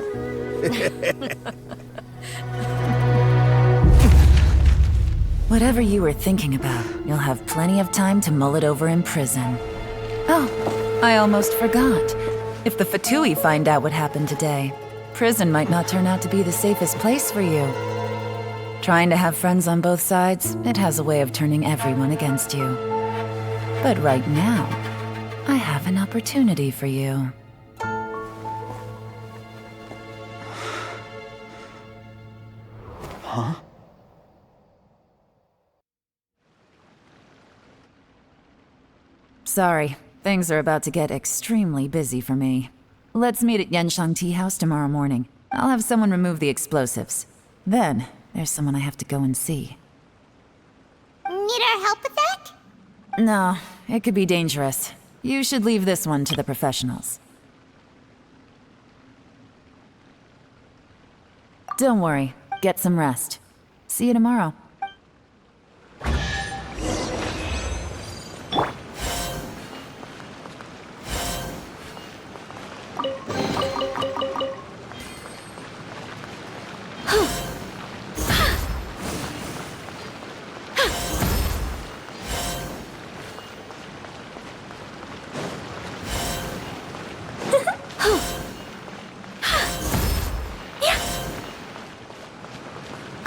Whatever you were thinking about, you'll have plenty of time to mull it over in prison. Oh, I almost forgot. If the Fatui find out what happened today, prison might not turn out to be the safest place for you. Trying to have friends on both sides, it has a way of turning everyone against you. But right now, I have an opportunity for you. Huh? Sorry, things are about to get extremely busy for me. Let's meet at Yenshang Tea House tomorrow morning. I'll have someone remove the explosives. Then, there's someone I have to go and see. Need our help with that? No, it could be dangerous. You should leave this one to the professionals. Don't worry, get some rest. See you tomorrow.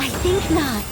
I think not.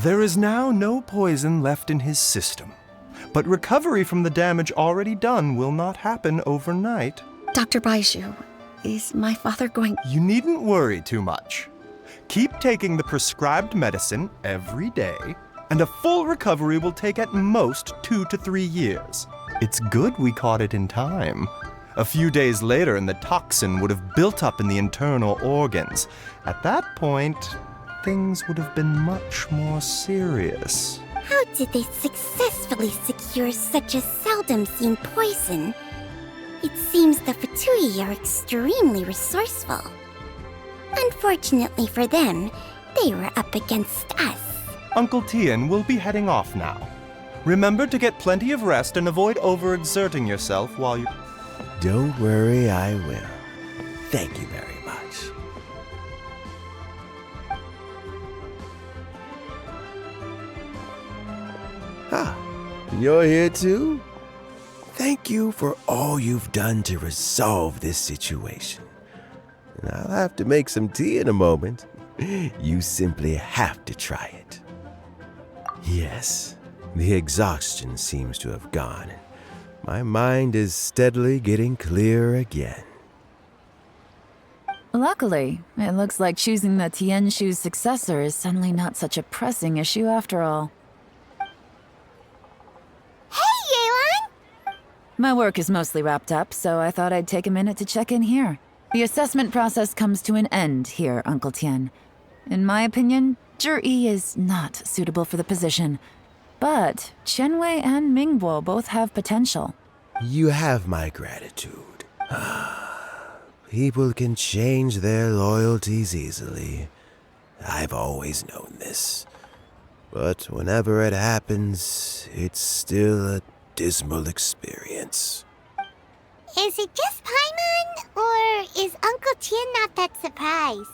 There is now no poison left in his system, but recovery from the damage already done will not happen overnight. Dr. Baiju, is my father going... You needn't worry too much. Keep taking the prescribed medicine every day, and a full recovery will take at most 2 to 3 years. It's good we caught it in time. A few days later, and the toxin would have built up in the internal organs. At that point, things would have been much more serious. How did they successfully secure such a seldom-seen poison? It seems the Fatui are extremely resourceful. Unfortunately for them, they were up against us. Uncle Tian will be heading off now. Remember to get plenty of rest and avoid overexerting yourself while you... Don't worry, I will. Thank you very much. Ah, you're here too? Thank you for all you've done to resolve this situation. And I'll have to make some tea in a moment. You simply have to try it. Yes, the exhaustion seems to have gone. My mind is steadily getting clearer again. Luckily, it looks like choosing the Tianshu's successor is suddenly not such a pressing issue after all. Hey, Yelan! My work is mostly wrapped up, so I thought I'd take a minute to check in here. The assessment process comes to an end here, Uncle Tian. In my opinion, Zhi is not suitable for the position. But Qianwei and Mingbo both have potential. You have my gratitude. People can change their loyalties easily. I've always known this. But whenever it happens, it's still a dismal experience. Is it just Paimon, or is Uncle Tian not that surprised?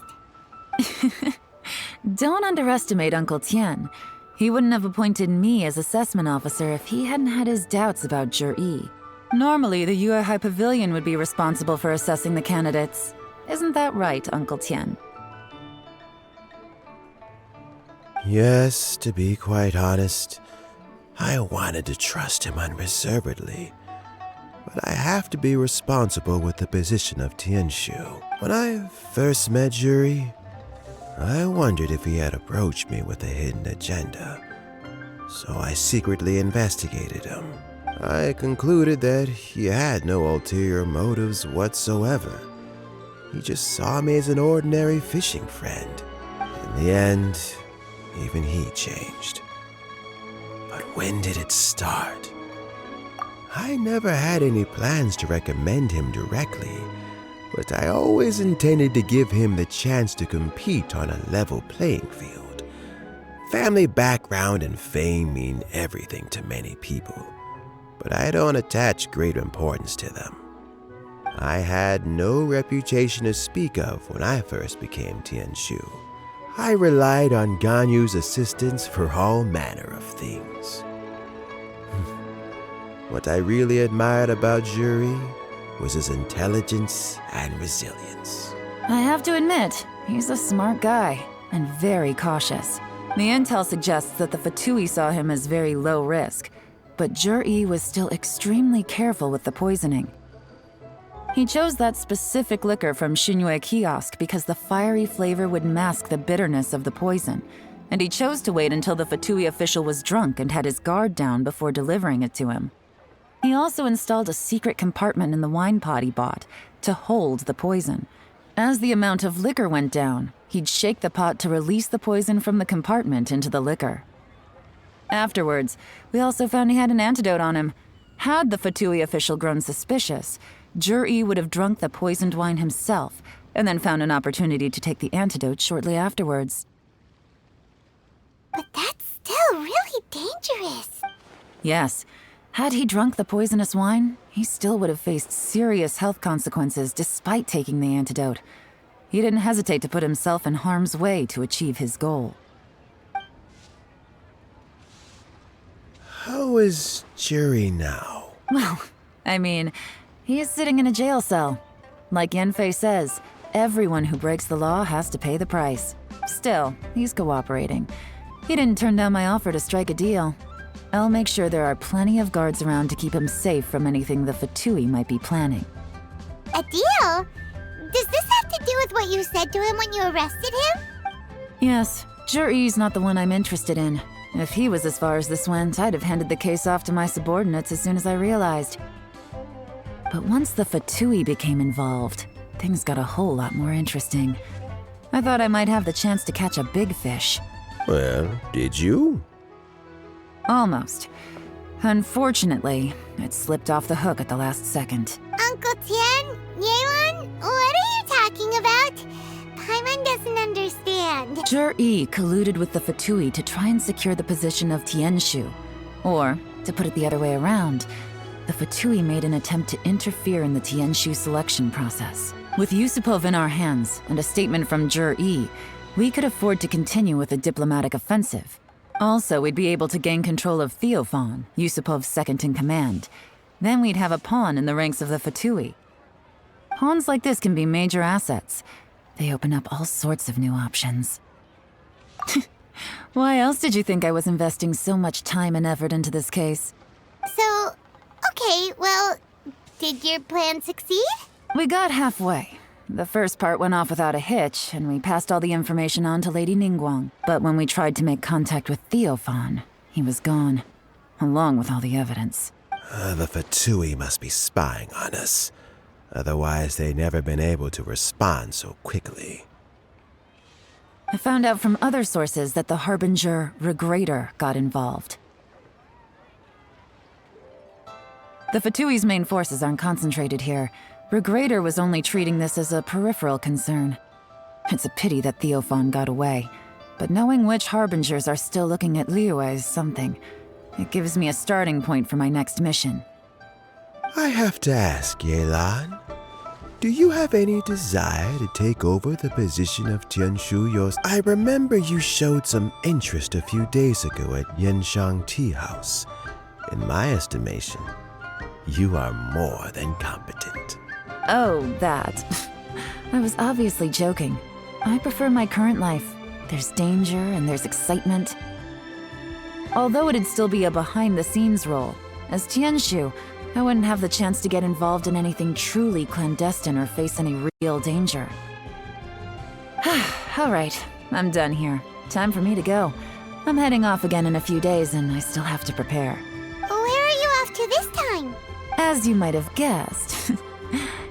Don't underestimate Uncle Tian. He wouldn't have appointed me as assessment officer if he hadn't had his doubts about Zhi. Normally, the Yuehai Pavilion would be responsible for assessing the candidates. Isn't that right, Uncle Tian? Yes, to be quite honest, I wanted to trust him unreservedly. But I have to be responsible with the position of Tianshu. When I first met Juri, I wondered if he had approached me with a hidden agenda. So I secretly investigated him. I concluded that he had no ulterior motives whatsoever. He just saw me as an ordinary fishing friend. In the end, even he changed. But when did it start? I never had any plans to recommend him directly, but I always intended to give him the chance to compete on a level playing field. Family background and fame mean everything to many people, but I don't attach great importance to them. I had no reputation to speak of when I first became Tianshu. I relied on Ganyu's assistance for all manner of things. What I really admired about Juri was his intelligence and resilience. I have to admit, he's a smart guy, and very cautious. The intel suggests that the Fatui saw him as very low risk, but Juri was still extremely careful with the poisoning. He chose that specific liquor from Xinyue kiosk because the fiery flavor would mask the bitterness of the poison, and he chose to wait until the Fatui official was drunk and had his guard down before delivering it to him. He also installed a secret compartment in the wine pot he bought to hold the poison. As the amount of liquor went down, he'd shake the pot to release the poison from the compartment into the liquor. Afterwards, we also found he had an antidote on him. Had the Fatui official grown suspicious, Juri would have drunk the poisoned wine himself and then found an opportunity to take the antidote shortly afterwards. But that's still really dangerous. Yes. Had he drunk the poisonous wine, he still would have faced serious health consequences despite taking the antidote. He didn't hesitate to put himself in harm's way to achieve his goal. How is Juri now? Well, I mean, he is sitting in a jail cell. Like Yanfei says, everyone who breaks the law has to pay the price. Still, he's cooperating. He didn't turn down my offer to strike a deal. I'll make sure there are plenty of guards around to keep him safe from anything the Fatui might be planning. A deal? Does this have to do with what you said to him when you arrested him? Yes, Juri's not the one I'm interested in. If he was as far as this went, I'd have handed the case off to my subordinates as soon as I realized. But once the Fatui became involved, things got a whole lot more interesting. I thought I might have the chance to catch a big fish. Well, did you? Almost. Unfortunately, it slipped off the hook at the last second. Uncle Tian, Yelan, what are you talking about? Paimon doesn't understand. Jur-E colluded with the Fatui to try and secure the position of Tianshu. Or, to put it the other way around, the Fatui made an attempt to interfere in the Tianshu selection process. With Yusupov in our hands and a statement from Jur-E, we could afford to continue with a diplomatic offensive. Also, we'd be able to gain control of Theophan, Yusupov's second-in-command. Then we'd have a pawn in the ranks of the Fatui. Pawns like this can be major assets. They open up all sorts of new options. Why else did you think I was investing so much time and effort into this case? So, okay, well, did your plan succeed? We got halfway. The first part went off without a hitch, and we passed all the information on to Lady Ningguang. But when we tried to make contact with Theophan, he was gone, along with all the evidence. The Fatui must be spying on us. Otherwise, they'd never been able to respond so quickly. I found out from other sources that the Harbinger Regrator got involved. The Fatui's main forces aren't concentrated here. Regrator was only treating this as a peripheral concern. It's a pity that Theophan got away, but knowing which Harbingers are still looking at Liyue is something. It gives me a starting point for my next mission. I have to ask, Yelan, do you have any desire to take over the position of Tianshu yours? I remember you showed some interest a few days ago at Yenshang Tea House. In my estimation, you are more than competent. Oh, that. I was obviously joking. I prefer my current life. there's danger, and there's excitement. Although it'd still be a behind-the-scenes role, as Tianshu, I wouldn't have the chance to get involved in anything truly clandestine or face any real danger. All right, I'm done here. Time for me to go. I'm heading off again in a few days, and I still have to prepare. Where are you off to this time? As you might have guessed,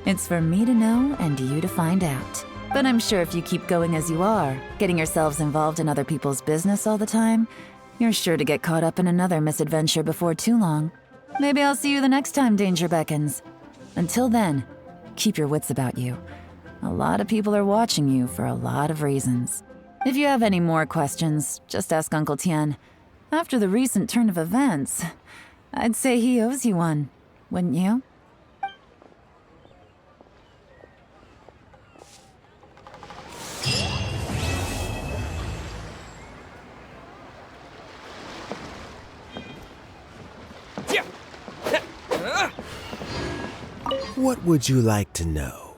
it's for me to know and you to find out. But I'm sure if you keep going as you are, getting yourselves involved in other people's business all the time, you're sure to get caught up in another misadventure before too long. Maybe I'll see you the next time danger beckons. Until then, keep your wits about you. A lot of people are watching you for a lot of reasons. If you have any more questions, just ask Uncle Tien. After the recent turn of events, I'd say he owes you one, wouldn't you? What would you like to know?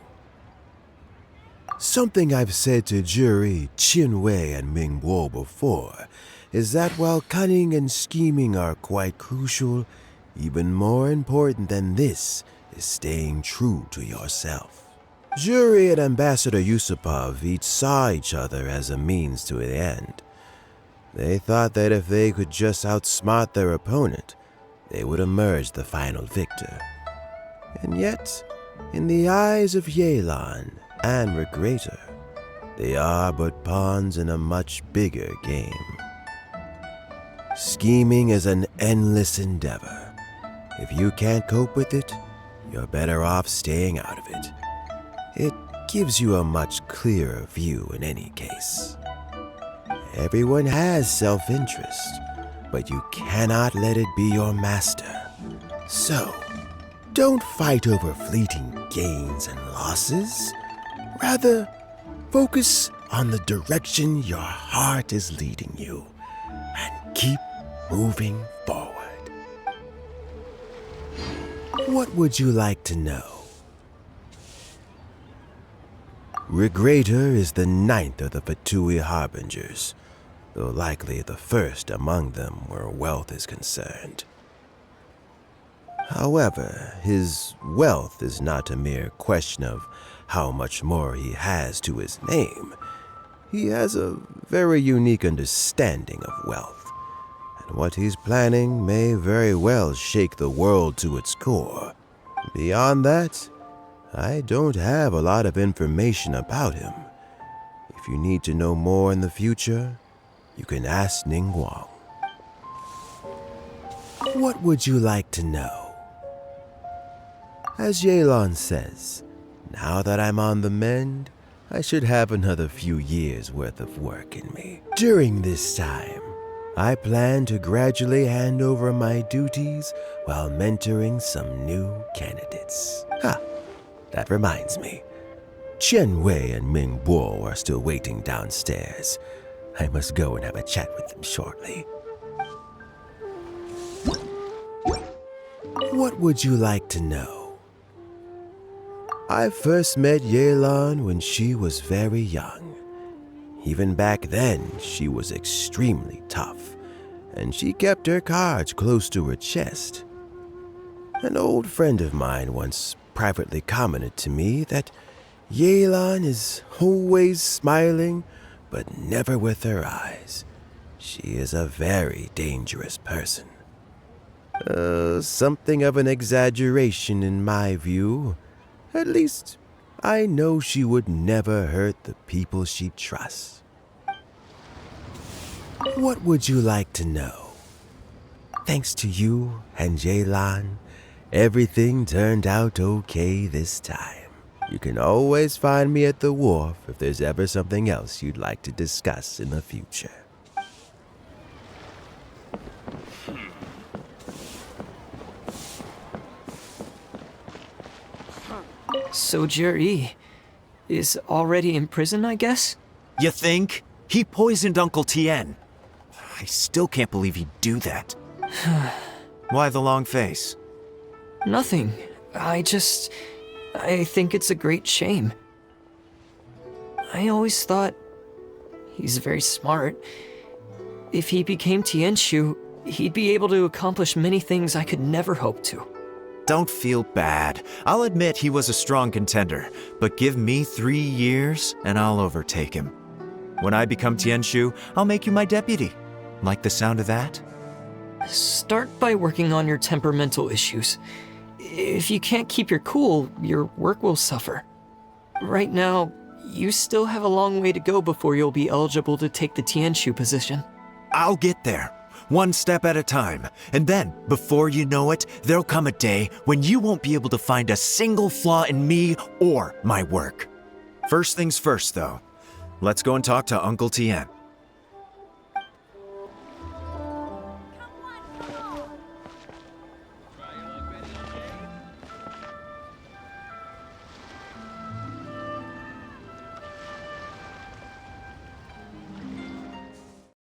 Something I've said to Jury, Qinwei, and Mingguo before is that while cunning and scheming are quite crucial, even more important than this is staying true to yourself. Jury and Ambassador Yusupov each saw each other as a means to an end. They thought that if they could just outsmart their opponent, they would emerge the final victor. And yet, in the eyes of Yelan and Regrator, they are but pawns in a much bigger game. Scheming is an endless endeavor. If you can't cope with it, you're better off staying out of it. It gives you a much clearer view in any case. Everyone has self-interest, but you cannot let it be your master. So, don't fight over fleeting gains and losses. Rather, focus on the direction your heart is leading you and keep moving forward. What would you like to know? Regrator is the 9th of the Fatui Harbingers, though likely the first among them where wealth is concerned. However, his wealth is not a mere question of how much more he has to his name. He has a very unique understanding of wealth, and what he's planning may very well shake the world to its core. Beyond that, I don't have a lot of information about him. If you need to know more in the future, you can ask Ningguang. What would you like to know? As Yelan says, now that I'm on the mend, I should have another few years' worth of work in me. During this time, I plan to gradually hand over my duties while mentoring some new candidates. That reminds me. Qianwei and Mingguo are still waiting downstairs. I must go and have a chat with them shortly. What would you like to know? I first met Yelan when she was very young. Even back then, she was extremely tough, and she kept her cards close to her chest. An old friend of mine once privately commented to me that Yelan is always smiling, but never with her eyes. She is a very dangerous person. Something of an exaggeration in my view. At least, I know she would never hurt the people she trusts. What would you like to know? Thanks to you and Yelan, everything turned out okay this time. You can always find me at the wharf if there's ever something else you'd like to discuss in the future. So Jerry is already in prison, I guess? You think? He poisoned Uncle Tien. I still can't believe he'd do that. Why the long face? Nothing. I think it's a great shame. I always thought He's very smart. If he became Tianshu, he'd be able to accomplish many things I could never hope to. Don't feel bad. I'll admit he was a strong contender, but give me 3 years and I'll overtake him. When I become Tianshu, I'll make you my deputy. Like the sound of that? Start by working on your temperamental issues. If you can't keep your cool, your work will suffer. Right now, you still have a long way to go before you'll be eligible to take the Tianshu position. I'll get there, one step at a time. And then, before you know it, there'll come a day when you won't be able to find a single flaw in me or my work. First things first, though. Let's go and talk to Uncle Tien.